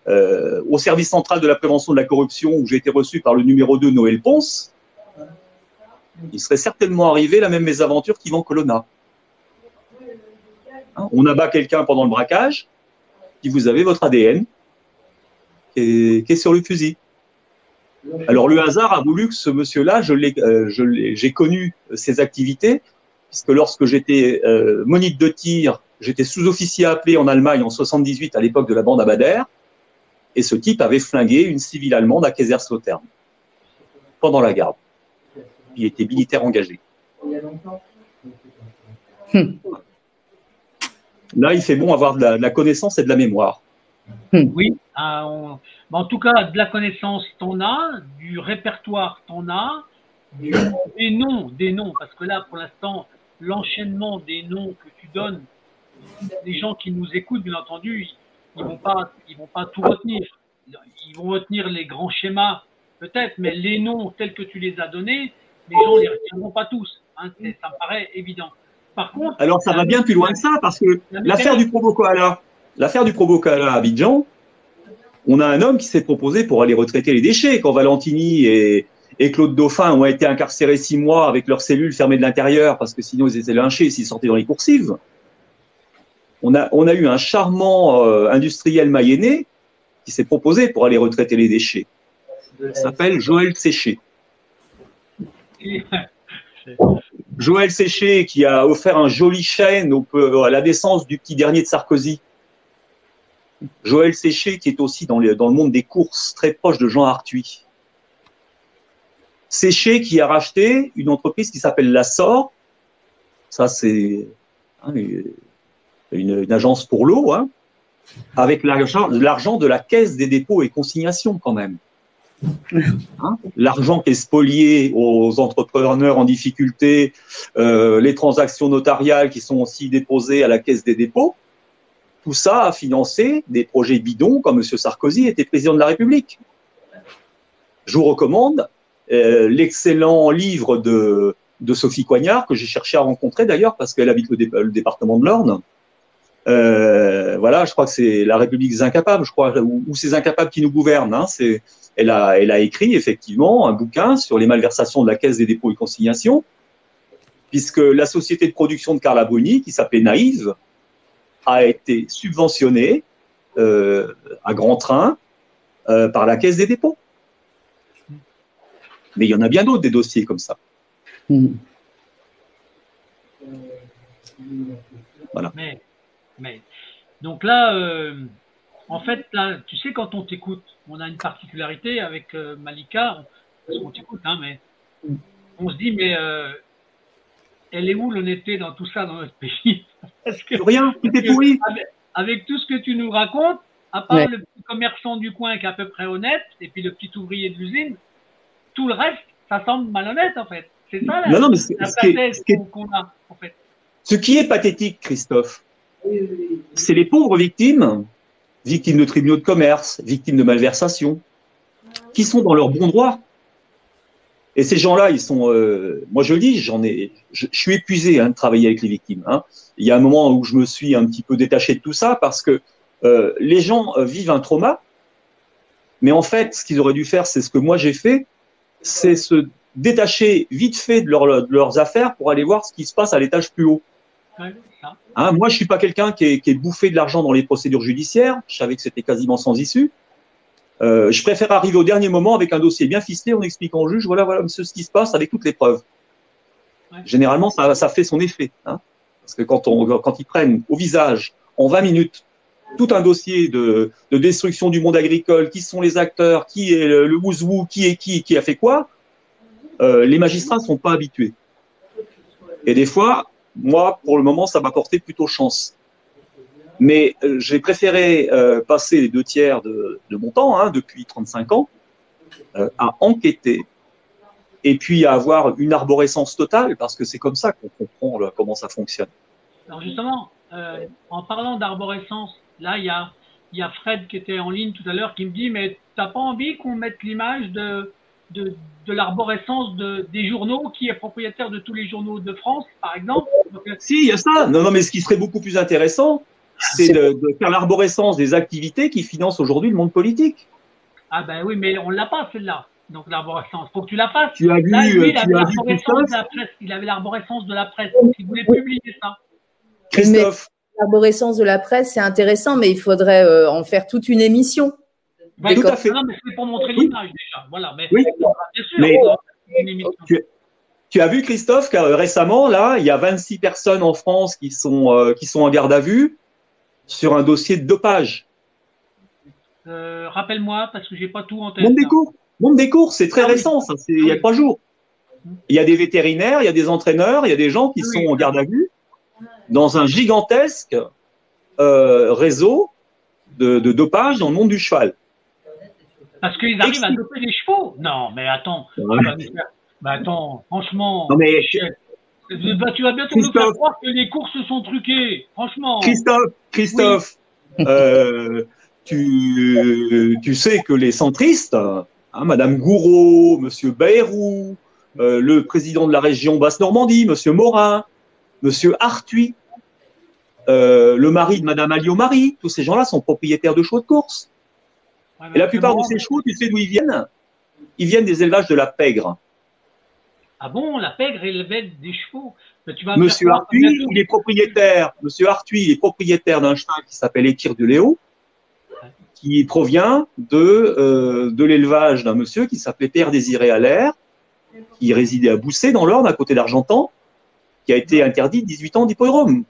au service central de la prévention de la corruption où j'ai été reçu par le numéro 2 Noël Ponce, il serait certainement arrivé la même mésaventure qu'Yvan Colonna. Hein, on abat quelqu'un pendant le braquage, puis vous avez votre ADN qui est sur le fusil. Alors le hasard a voulu que ce monsieur-là, j'ai connu ses activités, puisque lorsque j'étais moniteur de tir, j'étais sous-officier appelé en Allemagne en 78 à l'époque de la bande à Bader, et ce type avait flingué une civile allemande à Kaiserslautern pendant la garde. Il était militaire engagé. Là, il fait bon avoir de la connaissance et de la mémoire. Oui, en tout cas, de la connaissance, t'en as, du répertoire, t'en as, des noms, parce que là, pour l'instant, l'enchaînement des noms que tu donnes, les gens qui nous écoutent, bien entendu, ils vont pas tout retenir. Ils vont retenir les grands schémas, peut-être, mais les noms tels que tu les as donnés, les gens ne les retiendront pas tous. Hein, ça me paraît évident. Par contre, alors ça va bien plus loin que ça, parce que l'affaire du Probo Koala à Abidjan, on a un homme qui s'est proposé pour aller retraiter les déchets. Quand Valentini et Claude Dauphin ont été incarcérés 6 mois avec leurs cellules fermées de l'intérieur, parce que sinon ils étaient lynchés s'ils sortaient dans les coursives. On a eu un charmant industriel mayennais qui s'est proposé pour aller retraiter les déchets. Il s'appelle Joël Séché. Joël Séché qui a offert un joli chêne à la naissance du petit dernier de Sarkozy. Joël Séché qui est aussi dans le monde des courses, très proche de Jean Arthuis. Séché qui a racheté une entreprise qui s'appelle l'Assor. Ça, c'est une agence pour l'eau, hein, avec l'argent de la Caisse des dépôts et consignations quand même. Hein, l'argent qui est spolié aux entrepreneurs en difficulté, les transactions notariales qui sont aussi déposées à la Caisse des dépôts, tout ça a financé des projets bidons quand M. Sarkozy était président de la République. Je vous recommande l'excellent livre de Sophie Coignard, que j'ai cherché à rencontrer d'ailleurs, parce qu'elle habite le département de l'Orne. Voilà, je crois que c'est La République des Incapables, je crois, ou ces incapables qui nous gouvernent. Hein, elle a écrit effectivement un bouquin sur les malversations de la Caisse des dépôts et consignations, puisque la société de production de Carla Bruni, qui s'appelait Naïve, a été subventionnée à grand train par la Caisse des dépôts. Mais il y en a bien d'autres des dossiers comme ça. Voilà. Mais donc là, En fait, là, tu sais, quand on t'écoute, on a une particularité avec Malika, parce qu'on t'écoute, hein, mais on se dit, mais elle est où l'honnêteté dans tout ça dans notre pays? Parce que, Rien, tout est pourri. avec tout ce que tu nous racontes, à part le petit commerçant du coin qui est à peu près honnête, et puis le petit ouvrier de l'usine, tout le reste, ça semble malhonnête, en fait. C'est ça, Non, mais la synthèse qu'on a, en fait. Ce qui est pathétique, Christophe, c'est les pauvres victimes de tribunaux de commerce, victimes de malversations, qui sont dans leur bon droit. Et ces gens-là, ils sont, moi je le dis, je suis épuisé de travailler avec les victimes. Il y a un moment où je me suis un petit peu détaché de tout ça parce que les gens vivent un trauma, mais en fait, ce qu'ils auraient dû faire, c'est ce que moi j'ai fait, c'est se détacher vite fait de leurs affaires pour aller voir ce qui se passe à l'étage plus haut. Moi, je suis pas quelqu'un qui est bouffé de l'argent dans les procédures judiciaires. Je savais que c'était quasiment sans issue. Je préfère arriver au dernier moment avec un dossier bien ficelé en expliquant au juge, voilà, monsieur, ce qui se passe avec toutes les preuves. Généralement, ça fait son effet. Parce que quand ils prennent au visage, en 20 minutes, tout un dossier de destruction du monde agricole, qui sont les acteurs, qui est le ouzou, qui a fait quoi, les magistrats ne sont pas habitués. Et des fois, moi, pour le moment, ça m'a porté plutôt chance. Mais j'ai préféré passer les 2/3 de mon temps, depuis 35 ans, à enquêter et puis à avoir une arborescence totale, parce que c'est comme ça qu'on comprend comment ça fonctionne. Alors justement, en parlant d'arborescence, là, il y a Fred qui était en ligne tout à l'heure qui me dit, mais t'as pas envie qu'on mette l'image de l'arborescence des journaux, qui est propriétaire de tous les journaux de France, par exemple? Donc, si, il y a ça. Non, mais ce qui serait beaucoup plus intéressant, c'est de faire l'arborescence des activités qui financent aujourd'hui le monde politique. Ah ben oui, mais on l'a pas celle-là. Donc l'arborescence, faut que tu la fasses. Tu as vu, là, lui, il avait l'arborescence de la presse. Il avait l'arborescence de la presse. Donc, il voulait publier ça. Christophe. L'arborescence de la presse, c'est intéressant, mais il faudrait en faire toute une émission. Ben, tout à fait. Non, mais c'est pour montrer l'image déjà. Voilà. Mais, oui. Bien sûr, une émission. Tu as vu, Christophe, que récemment, là, il y a 26 personnes en France qui sont en garde à vue sur un dossier de dopage. Rappelle-moi, parce que j'ai pas tout en tête. Monde des cours, c'est très récent, ça, c'est il y a 3 jours. Il y a des vétérinaires, il y a des entraîneurs, il y a des gens qui sont en garde à vue dans un gigantesque réseau de dopage dans le monde du cheval. Parce qu'ils arrivent à doper les chevaux. Non, mais attends. Attends, franchement. Non, mais tu vas bientôt nous faire croire que les courses sont truquées. Franchement. Christophe, oui. Tu sais que les centristes, Madame Gouraud, Monsieur Bayrou, le président de la région Basse-Normandie, Monsieur Morin, Monsieur Arthuis, le mari de Madame Alliot-Marie, tous ces gens-là sont propriétaires de chevaux de course. Ouais, et la plupart de ces chevaux, tu sais d'où ils viennent? Ils viennent des élevages de la pègre. Ah bon, la pègre élevait des chevaux. Mais tu vas Monsieur Arthuis, il est propriétaire. Monsieur Arthuis, il est propriétaire d'un cheval qui s'appelle Équire de Léo, qui provient de l'élevage d'un monsieur qui s'appelait Père Désiré Allaire, qui résidait à Boussay, dans l'Orne, à côté d'Argentan, qui a été interdit 18 ans d'hippodrome.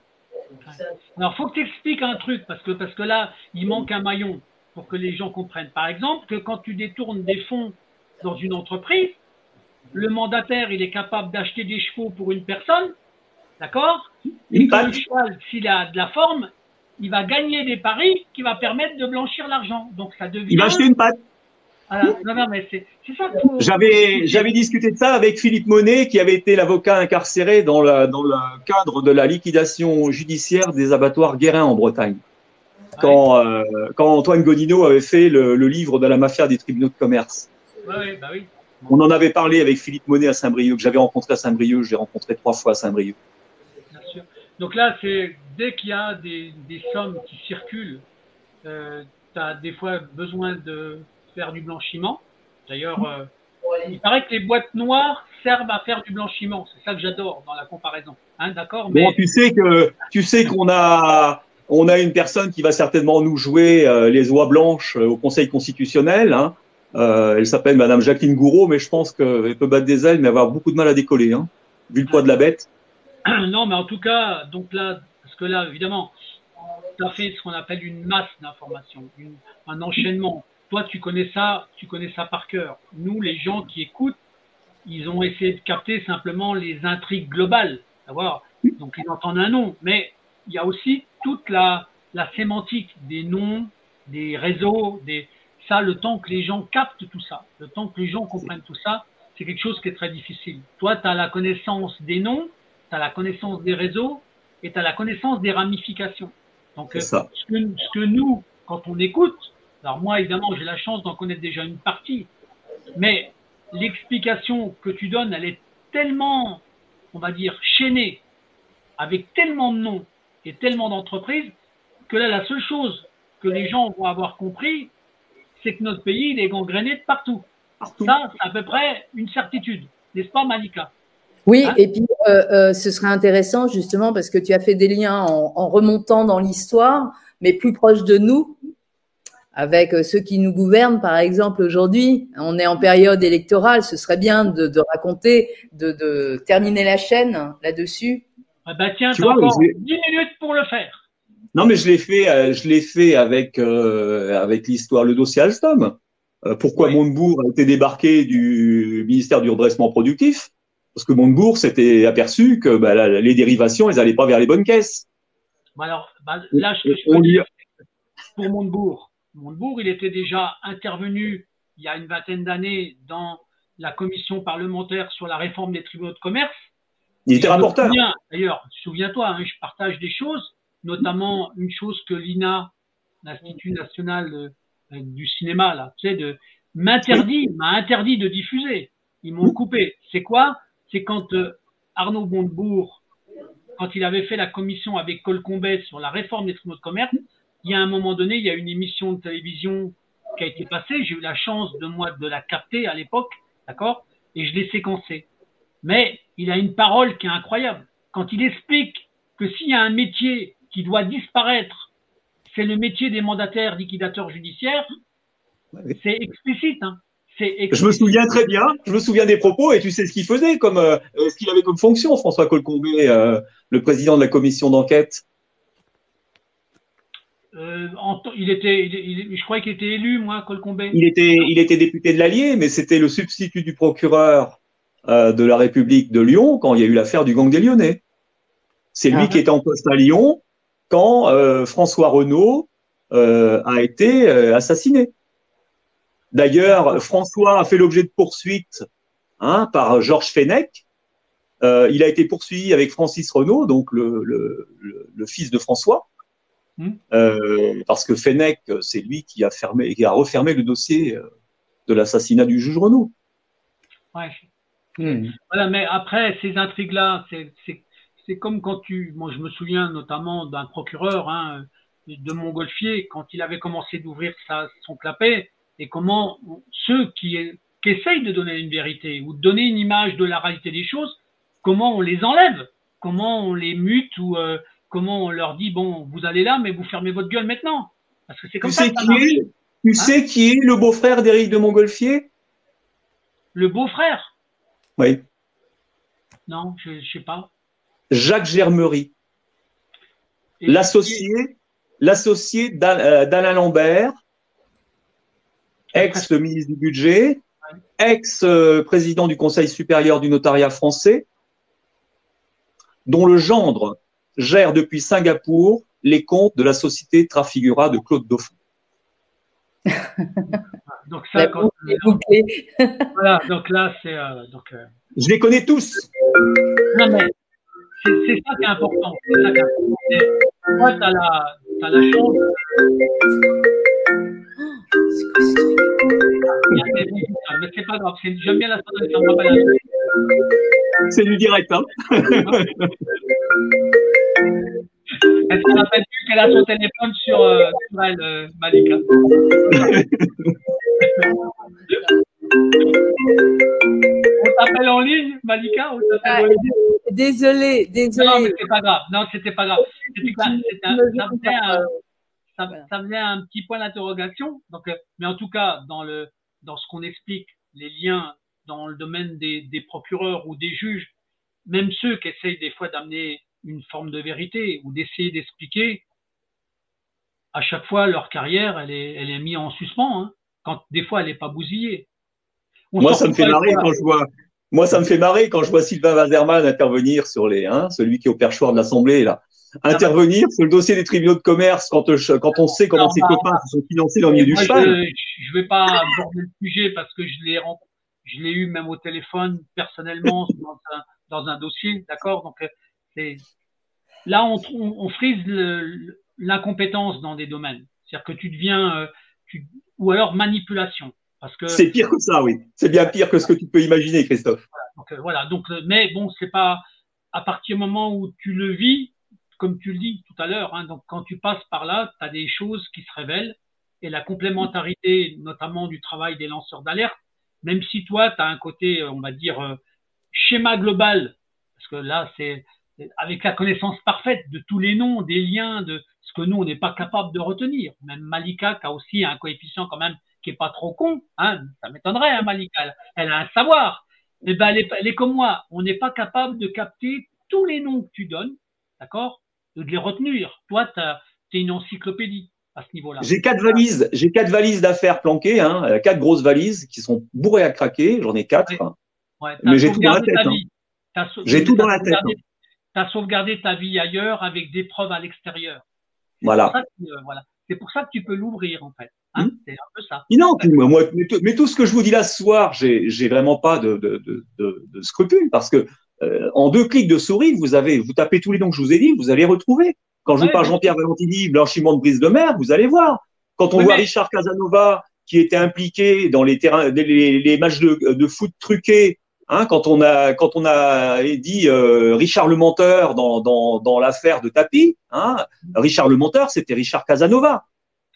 Alors, faut que tu expliques un truc, parce que là, il manque un maillon pour que les gens comprennent. Par exemple, que quand tu détournes des fonds dans une entreprise, le mandataire, il est capable d'acheter des chevaux pour une personne, d'accord? Et que le cheval, s'il a de la forme, il va gagner des paris qui va permettre de blanchir l'argent. Donc, ça devient… Il va acheter une patte. Non, mais c'est ça. J'avais discuté de ça avec Philippe Monet, qui avait été l'avocat incarcéré dans le cadre de la liquidation judiciaire des abattoirs Guérin en Bretagne. Quand Antoine Godino avait fait le livre de la mafia des tribunaux de commerce. Oui, bah oui. On en avait parlé avec Philippe Monet à Saint-Brieuc, que j'avais rencontré à Saint-Brieuc, j'ai rencontré 3 fois à Saint-Brieuc. Bien sûr. Donc là, c'est dès qu'il y a des sommes qui circulent, tu as des fois besoin de faire du blanchiment. D'ailleurs, il paraît que les boîtes noires servent à faire du blanchiment. C'est ça que j'adore dans la comparaison. D'accord, mais… Bon, tu sais qu'on a une personne qui va certainement nous jouer les oies blanches au Conseil constitutionnel. Elle s'appelle Madame Jacqueline Gouraud, mais je pense qu'elle peut battre des ailes, mais avoir beaucoup de mal à décoller, vu le poids de la bête. Non, mais en tout cas, donc là, parce que là, évidemment, tu as fait ce qu'on appelle une masse d'informations, un enchaînement. Toi, tu connais ça par cœur. Nous, les gens qui écoutent, ils ont essayé de capter simplement les intrigues globales, savoir. Donc, ils entendent un nom, mais il y a aussi toute la sémantique des noms, des réseaux, ça, le temps que les gens captent tout ça, le temps que les gens comprennent tout ça, c'est quelque chose qui est très difficile. Toi, tu as la connaissance des noms, tu as la connaissance des réseaux et tu as la connaissance des ramifications. Donc, ce que nous, quand on écoute, alors moi, évidemment, j'ai la chance d'en connaître déjà une partie, mais l'explication que tu donnes, elle est tellement, on va dire, chaînée, avec tellement de noms et tellement d'entreprises, que là, la seule chose que les gens vont avoir compris, c'est que notre pays, il est gangréné de partout. Ça, c'est à peu près une certitude. N'est-ce pas, Malika? Oui, et puis ce serait intéressant justement parce que tu as fait des liens en remontant dans l'histoire, mais plus proche de nous, avec ceux qui nous gouvernent, par exemple, aujourd'hui. On est en période électorale, ce serait bien de raconter, de terminer la chaîne là-dessus. Ah bah tiens, tu as encore 10 minutes pour le faire. Non, mais je l'ai fait avec l'histoire, le dossier Alstom. Pourquoi Montebourg a été débarqué du ministère du redressement productif? Parce que Montebourg s'était aperçu que les dérivations, elles n'allaient pas vers les bonnes caisses. Bah alors, là, ce que je peux dire, pour Montebourg, il était déjà intervenu il y a une vingtaine d'années dans la commission parlementaire sur la réforme des tribunaux de commerce. Il était rapporteur. D'ailleurs, souviens-toi, hein, je partage des choses, notamment une chose que l'INA, l'Institut national du cinéma, là, tu sais, m'a interdit de diffuser. Ils m'ont coupé. C'est quoi? C'est quand Arnaud Montebourg, quand il avait fait la commission avec Colcombet sur la réforme des tribunaux de commerce, il y a un moment donné, il y a une émission de télévision qui a été passée. J'ai eu la chance de la capter à l'époque, d'accord? Et je l'ai séquencée. Mais il a une parole qui est incroyable. Quand il explique que s'il y a un métier qui doit disparaître, c'est le métier des mandataires liquidateurs judiciaires, c'est explicite, hein. Je me souviens très bien, je me souviens des propos et tu sais ce qu'il faisait ce qu'il avait comme fonction, François Colcombet, le président de la commission d'enquête. Je croyais qu'il était élu, moi, Colcombet. Il était député de l'Allier, mais c'était le substitut du procureur de la République de Lyon quand il y a eu l'affaire du gang des Lyonnais. C'est lui qui était en poste à Lyon quand François Renault a été assassiné. D'ailleurs, François a fait l'objet de poursuites par Georges Fenech. Il a été poursuivi avec Francis Renault, donc le fils de François, parce que Fenech, c'est lui qui a refermé le dossier de l'assassinat du juge Renault. Ouais. Voilà, mais après, ces intrigues-là, c'est comme quand moi je me souviens notamment d'un procureur de Montgolfier, quand il avait commencé d'ouvrir son clapet, et comment ceux qui essayent de donner une vérité ou de donner une image de la réalité des choses, comment on les enlève, comment on les mute ou comment on leur dit, bon, vous allez là, mais vous fermez votre gueule maintenant. Parce que c'est comme ça. Tu sais qui est le beau-frère d'Éric de Montgolfier? Le beau-frère? Oui. Non, je ne sais pas. Jacques Germery. L'associé d'Alain Lambert, ex-ministre du Budget, ex-président du Conseil supérieur du notariat français, dont le gendre gère depuis Singapour les comptes de la société Trafigura de Claude Dauphin. Donc ça, voilà, donc là, c'est je les connais tous. Non, mais c'est ça qui est important. C'est ça qui est important. Moi, t'as la chance. Mais c'est pas grave, j'aime bien la sonnerie. C'est du direct, hein. Est-ce qu'on rappelle plus qu'elle a son téléphone sur elle, Malika? On t'appelle en ligne, Malika? Désolée. Non, mais c'est pas grave. Non, c'était pas grave. Ça faisait un petit point d'interrogation. Donc, mais en tout cas, dans ce qu'on explique, les liens dans le domaine des procureurs ou des juges, même ceux qui essayent des fois d'amener une forme de vérité ou d'essayer d'expliquer, à chaque fois, leur carrière, elle est mise en suspens, hein, quand des fois, elle n'est pas bousillée. Moi, ça me fait marrer quand je vois. Moi, ça me fait marrer quand je vois Sylvain Waserman intervenir sur celui qui est au perchoir de l'Assemblée, là. Intervenir sur le dossier des tribunaux de commerce quand on sait comment ses copains se sont financés dans le milieu du cheval. Je vais pas aborder le sujet parce que je l'ai eu même au téléphone personnellement dans un dossier, d'accord? Donc, là, on frise l'incompétence dans des domaines. C'est-à-dire que tu deviens, ou alors manipulation. Parce que c'est pire que ça, oui. C'est bien pire que ce que tu peux imaginer, Christophe. Voilà. Donc, mais bon, c'est pas à partir du moment où tu le vis, comme tu le dis tout à l'heure. Hein, donc, quand tu passes par là, tu as des choses qui se révèlent et la complémentarité, notamment du travail des lanceurs d'alerte. Même si toi, tu as un côté, on va dire, schéma global, parce que là, c'est avec la connaissance parfaite de tous les noms, des liens, de ce que nous, on n'est pas capable de retenir. Même Malika, qui a aussi un coefficient quand même qui est pas trop con, hein, ça m'étonnerait, hein, Malika, elle a un savoir. Eh ben, elle est comme moi, on n'est pas capable de capter tous les noms que tu donnes, d'accord, de les retenir. Toi, t'es une encyclopédie à ce niveau-là. J'ai 4 valises d'affaires planquées, hein, 4 grosses valises qui sont bourrées à craquer, j'en ai 4. Ouais, mais j'ai tout dans la tête. Hein. J'ai tout dans la tête. Tu as sauvegardé ta vie ailleurs avec des preuves à l'extérieur. Voilà. C'est pour ça que tu peux l'ouvrir, en fait. Hein, c'est un peu ça. Non, mais tout ce que je vous dis là ce soir, j'ai vraiment pas de scrupules parce que en 2 clics de souris, vous tapez tous les noms que je vous ai dit, vous allez retrouver. Quand je vous parle Jean-Pierre Valentini, blanchiment de brise de mer, vous allez voir. Quand on voit Richard Casanova qui était impliqué dans les matchs de foot truqués, hein, quand on a dit Richard le menteur dans l'affaire de Tapi, hein, Richard le menteur, c'était Richard Casanova.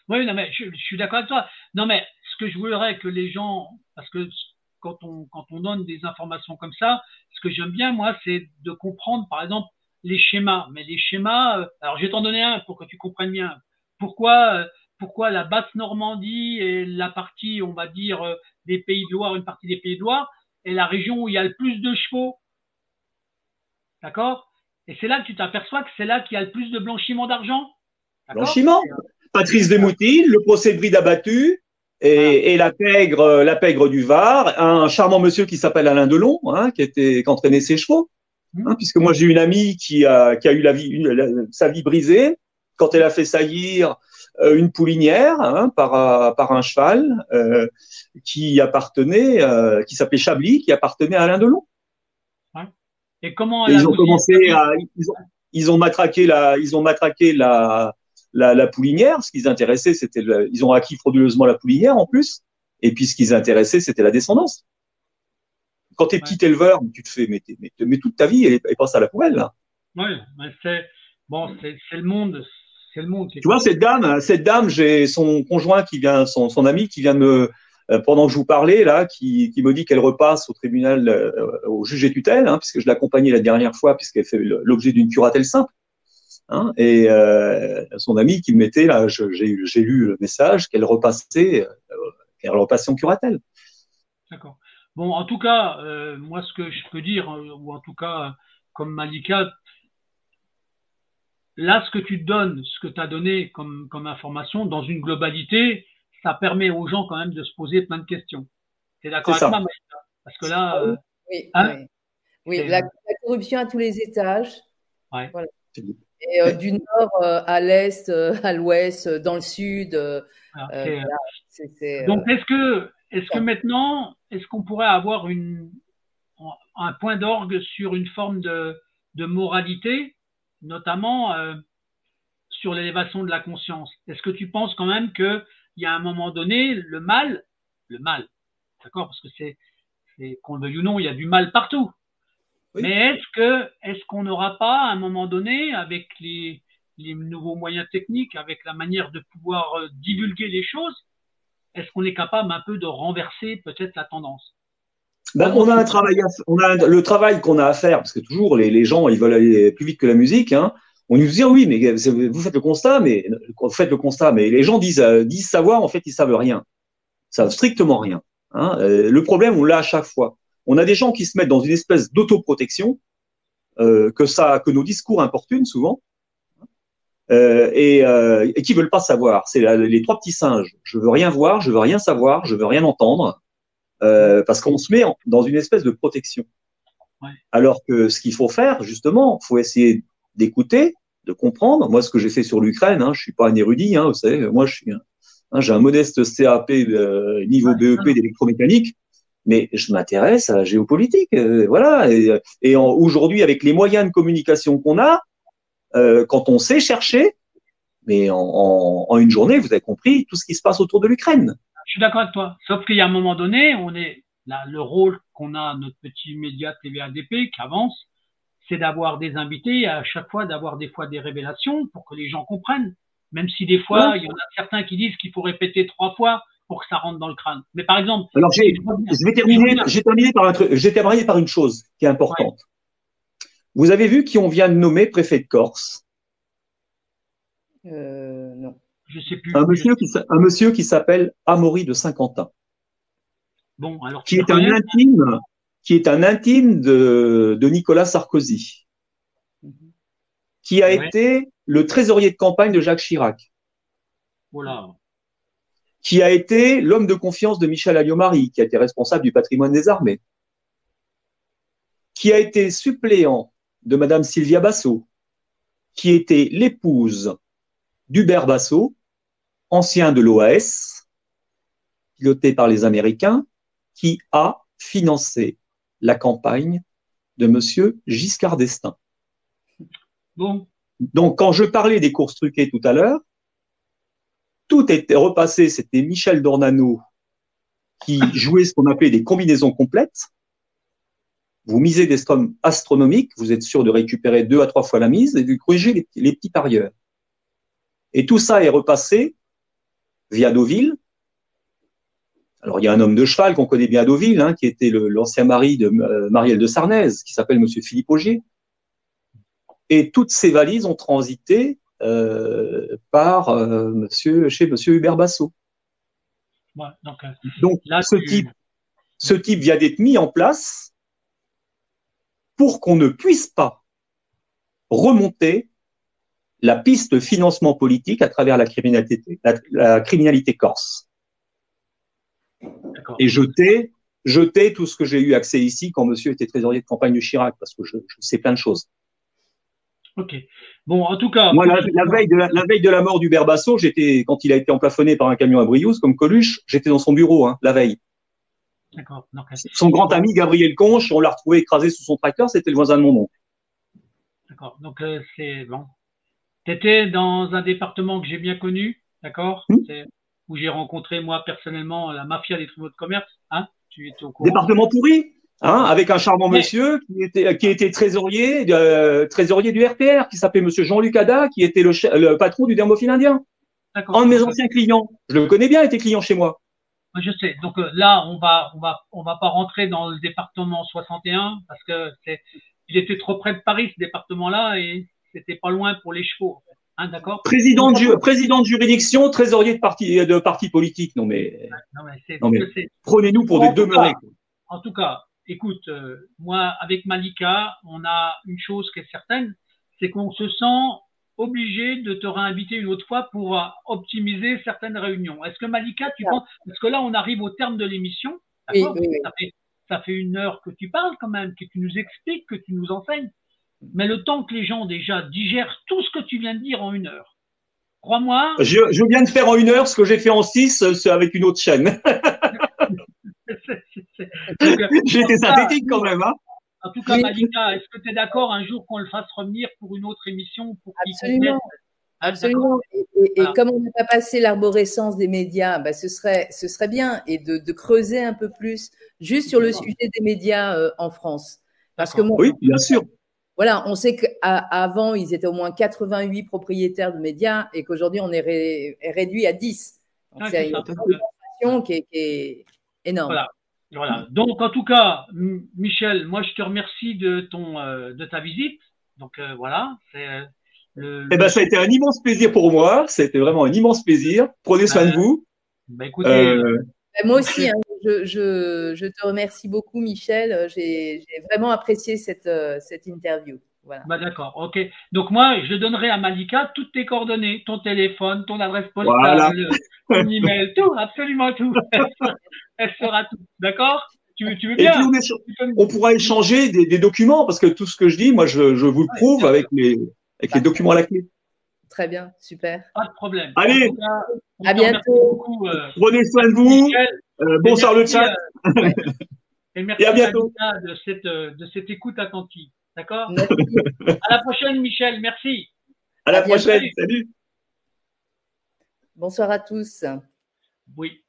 Oui, non, mais je suis d'accord avec toi. Non, mais ce que je voudrais que les gens, parce que quand on donne des informations comme ça, ce que j'aime bien, moi, c'est de comprendre, par exemple, les schémas. Mais les schémas, alors je vais t'en donner un pour que tu comprennes bien. Pourquoi la basse Normandie et la partie, on va dire, des Pays de Loire, une partie des Pays de Loire, est la région où il y a le plus de chevaux. D'accord? Et c'est là que tu t'aperçois que c'est là qu'il y a le plus de blanchiment d'argent. Blanchiment? Patrice Desmoutines, le procès de bride abattu et la pègre du Var, un charmant monsieur qui s'appelle Alain Delon, hein, qui entraînait ses chevaux. Hein, puisque moi j'ai une amie qui a eu sa vie brisée quand elle a fait saillir une poulinière, hein, par un cheval qui s'appelait Chablis, qui appartenait à Alain Delon. Ouais. Et comment ils ont matraqué la poulinière. Ce qui les intéressait, c'était ils ont acquis frauduleusement la poulinière en plus. Et puis ce qui les intéressait, c'était la descendance. Quand tu es petit éleveur, tu te fais, mais toute ta vie, elle passe à la poubelle, là. Oui, mais c'est le monde. C'est le monde. Tu vois, cette dame, j'ai son conjoint son ami qui vient pendant que je vous parlais, là, qui me dit qu'elle repasse au tribunal, au juge et tutelle, hein, puisque je l'accompagnais la dernière fois, puisqu'elle fait l'objet d'une curatelle simple. Hein, et son ami qui me mettait, là, j'ai lu le message qu'elle repassait en curatelle. D'accord. Bon, en tout cas, moi, ce que je peux dire, ou en tout cas, comme Malika, là, ce que tu te donnes, ce que tu as donné comme information, dans une globalité, ça permet aux gens quand même de se poser plein de questions. Tu es d'accord avec moi, Malika? Parce que là… oui, la corruption à tous les étages. Ouais. Voilà. Et du nord à l'est, à l'ouest, dans le sud. Donc, est-ce que maintenant, est-ce qu'on pourrait avoir un point d'orgue sur une forme de moralité, notamment sur l'élévation de la conscience? Est-ce que tu penses quand même qu'il y a un moment donné, le mal, d'accord, parce que c'est qu'on le veuille ou non, il y a du mal partout. Oui. Mais est-ce qu'on n'aura pas à un moment donné, avec les nouveaux moyens techniques, avec la manière de pouvoir divulguer les choses, est-ce qu'on est capable un peu de renverser peut-être la tendance? On a le travail qu'on a à faire, parce que toujours les gens ils veulent aller plus vite que la musique. Hein. On nous dit oui, mais vous faites le constat, mais les gens disent savoir, en fait ils savent rien, ils savent strictement rien. Hein. Le problème on l'a à chaque fois. On a des gens qui se mettent dans une espèce d'autoprotection, que nos discours importunent souvent. et qui veulent pas savoir. C'est les trois petits singes. Je veux rien voir, je veux rien savoir, je veux rien entendre, parce qu'on se met dans une espèce de protection. Ouais. Alors que ce qu'il faut faire, justement, faut essayer d'écouter, de comprendre. Moi, ce que j'ai fait sur l'Ukraine, je suis pas un érudit, vous savez, moi, j'ai un modeste CAP niveau BEP d'électromécanique, mais je m'intéresse à la géopolitique, voilà. Et aujourd'hui, avec les moyens de communication qu'on a, quand on sait chercher, mais en une journée, vous avez compris tout ce qui se passe autour de l'Ukraine. Je suis d'accord avec toi. Sauf qu'il y a un moment donné, le rôle qu'on a, notre petit média TVADP qui avance, c'est d'avoir des invités et à chaque fois d'avoir des fois des révélations pour que les gens comprennent. Même si des fois, il y en a certains qui disent qu'il faut répéter 3 fois pour que ça rentre dans le crâne. Mais par exemple, alors j'ai terminé par une chose qui est importante. Ouais. Vous avez vu qui on vient de nommer préfet de Corse? Non. Je sais plus. Un monsieur qui s'appelle Amaury de Saint-Quentin. Bon, alors qui est un intime de Nicolas Sarkozy, qui a été le trésorier de campagne de Jacques Chirac, voilà. Qui a été l'homme de confiance de Michel Alliot-Marie, qui a été responsable du patrimoine des armées, qui a été suppléant de Madame Sylvia Basso, qui était l'épouse d'Hubert Basso, ancien de l'OAS, piloté par les Américains, qui a financé la campagne de Monsieur Giscard d'Estaing. Bon. Donc, quand je parlais des courses truquées tout à l'heure, tout était repassé, c'était Michel Dornano qui jouait ce qu'on appelait des combinaisons complètes. Vous misez des sommes astronomiques, vous êtes sûr de récupérer 2 à 3 fois la mise et vous corrigez les petits parieurs. Et tout ça est repassé via Deauville. Alors, il y a un homme de cheval qu'on connaît bien à Deauville, qui était l'ancien mari de Marielle de Sarnez, qui s'appelle Monsieur Philippe Augier. Et toutes ces valises ont transité chez Monsieur Hubert Basso. Ouais, donc là, ce type vient d'être mis en place pour qu'on ne puisse pas remonter la piste de financement politique à travers la criminalité corse. Et jeter tout ce que j'ai eu accès ici quand monsieur était trésorier de campagne de Chirac, parce que je sais plein de choses. Ok. Bon, en tout cas. Moi, la veille de la mort d'Hubert Basso, quand il a été emplafonné par un camion à Briouze, comme Coluche, j'étais dans son bureau, la veille. D'accord. Son grand ami, Gabriel Conche, on l'a retrouvé écrasé sous son tracteur, c'était le voisin de mon oncle. D'accord. Donc, c'est bon. T'étais dans un département que j'ai bien connu, d'accord? Où j'ai rencontré, moi, personnellement, la mafia des tribunaux de commerce, Tu étais au courant. Département pourri, avec un charmant monsieur qui était trésorier du RPR, qui s'appelait monsieur Jean-Luc Ada, qui était le patron du Dermophile indien. Un de mes anciens clients. Je le connais bien, il était client chez moi. Je sais. Donc là, on va pas rentrer dans le département 61 parce que il était trop près de Paris, ce département-là, et c'était pas loin pour les chevaux. D'accord. Président de juridiction, trésorier de parti politique. Non mais prenez-nous pour des demeurés. En tout cas, écoute, moi, avec Malika, on a une chose qui est certaine, c'est qu'on se sent obligé de te réinviter une autre fois pour optimiser certaines réunions. Est-ce que Malika, tu penses, parce que là, on arrive au terme de l'émission, d'accord? Oui. Ça fait 1 heure que tu parles quand même, que tu nous expliques, que tu nous enseignes. Mais le temps que les gens déjà digèrent tout ce que tu viens de dire en 1 heure, crois-moi. Je viens de faire en 1 heure ce que j'ai fait en 6 avec une autre chaîne. J'ai été synthétique quand même. En tout cas, Malika, est-ce que tu es d'accord un jour qu'on le fasse revenir pour une autre émission pour Absolument. Absolument. Et comme on n'a pas passé l'arborescence des médias, ce serait bien et de creuser un peu plus juste sur le sujet des médias en France. Parce que oui, bien sûr. Voilà, on sait qu'avant, ils étaient au moins 88 propriétaires de médias et qu'aujourd'hui, on est réduit à 10. Donc, c'est une augmentation qui est énorme. Voilà. Donc, en tout cas, Michel, moi, je te remercie de ta visite. Donc, voilà. Ça a été un immense plaisir pour moi. C'était vraiment un immense plaisir. Prenez soin de vous. Écoutez, moi aussi, je te remercie beaucoup, Michel. J'ai vraiment apprécié cette interview. Voilà. Bah, d'accord, ok. Donc moi, je donnerai à Malika toutes tes coordonnées, ton téléphone, ton adresse postale, Voilà. ton email, tout, absolument tout. Elle sera tout. D'accord? Tu veux Et bien? puis on pourra échanger des documents parce que tout ce que je dis, moi, je vous le prouve avec les documents à la clé. Très bien, super. Pas de problème. Allez, à bientôt. Beaucoup, prenez soin de vous. Bonsoir le chat. Et merci à bientôt. Malika de cette écoute attentive. D'accord? À la prochaine, Michel. Merci. À la prochaine. Salut. Bonsoir à tous. Oui.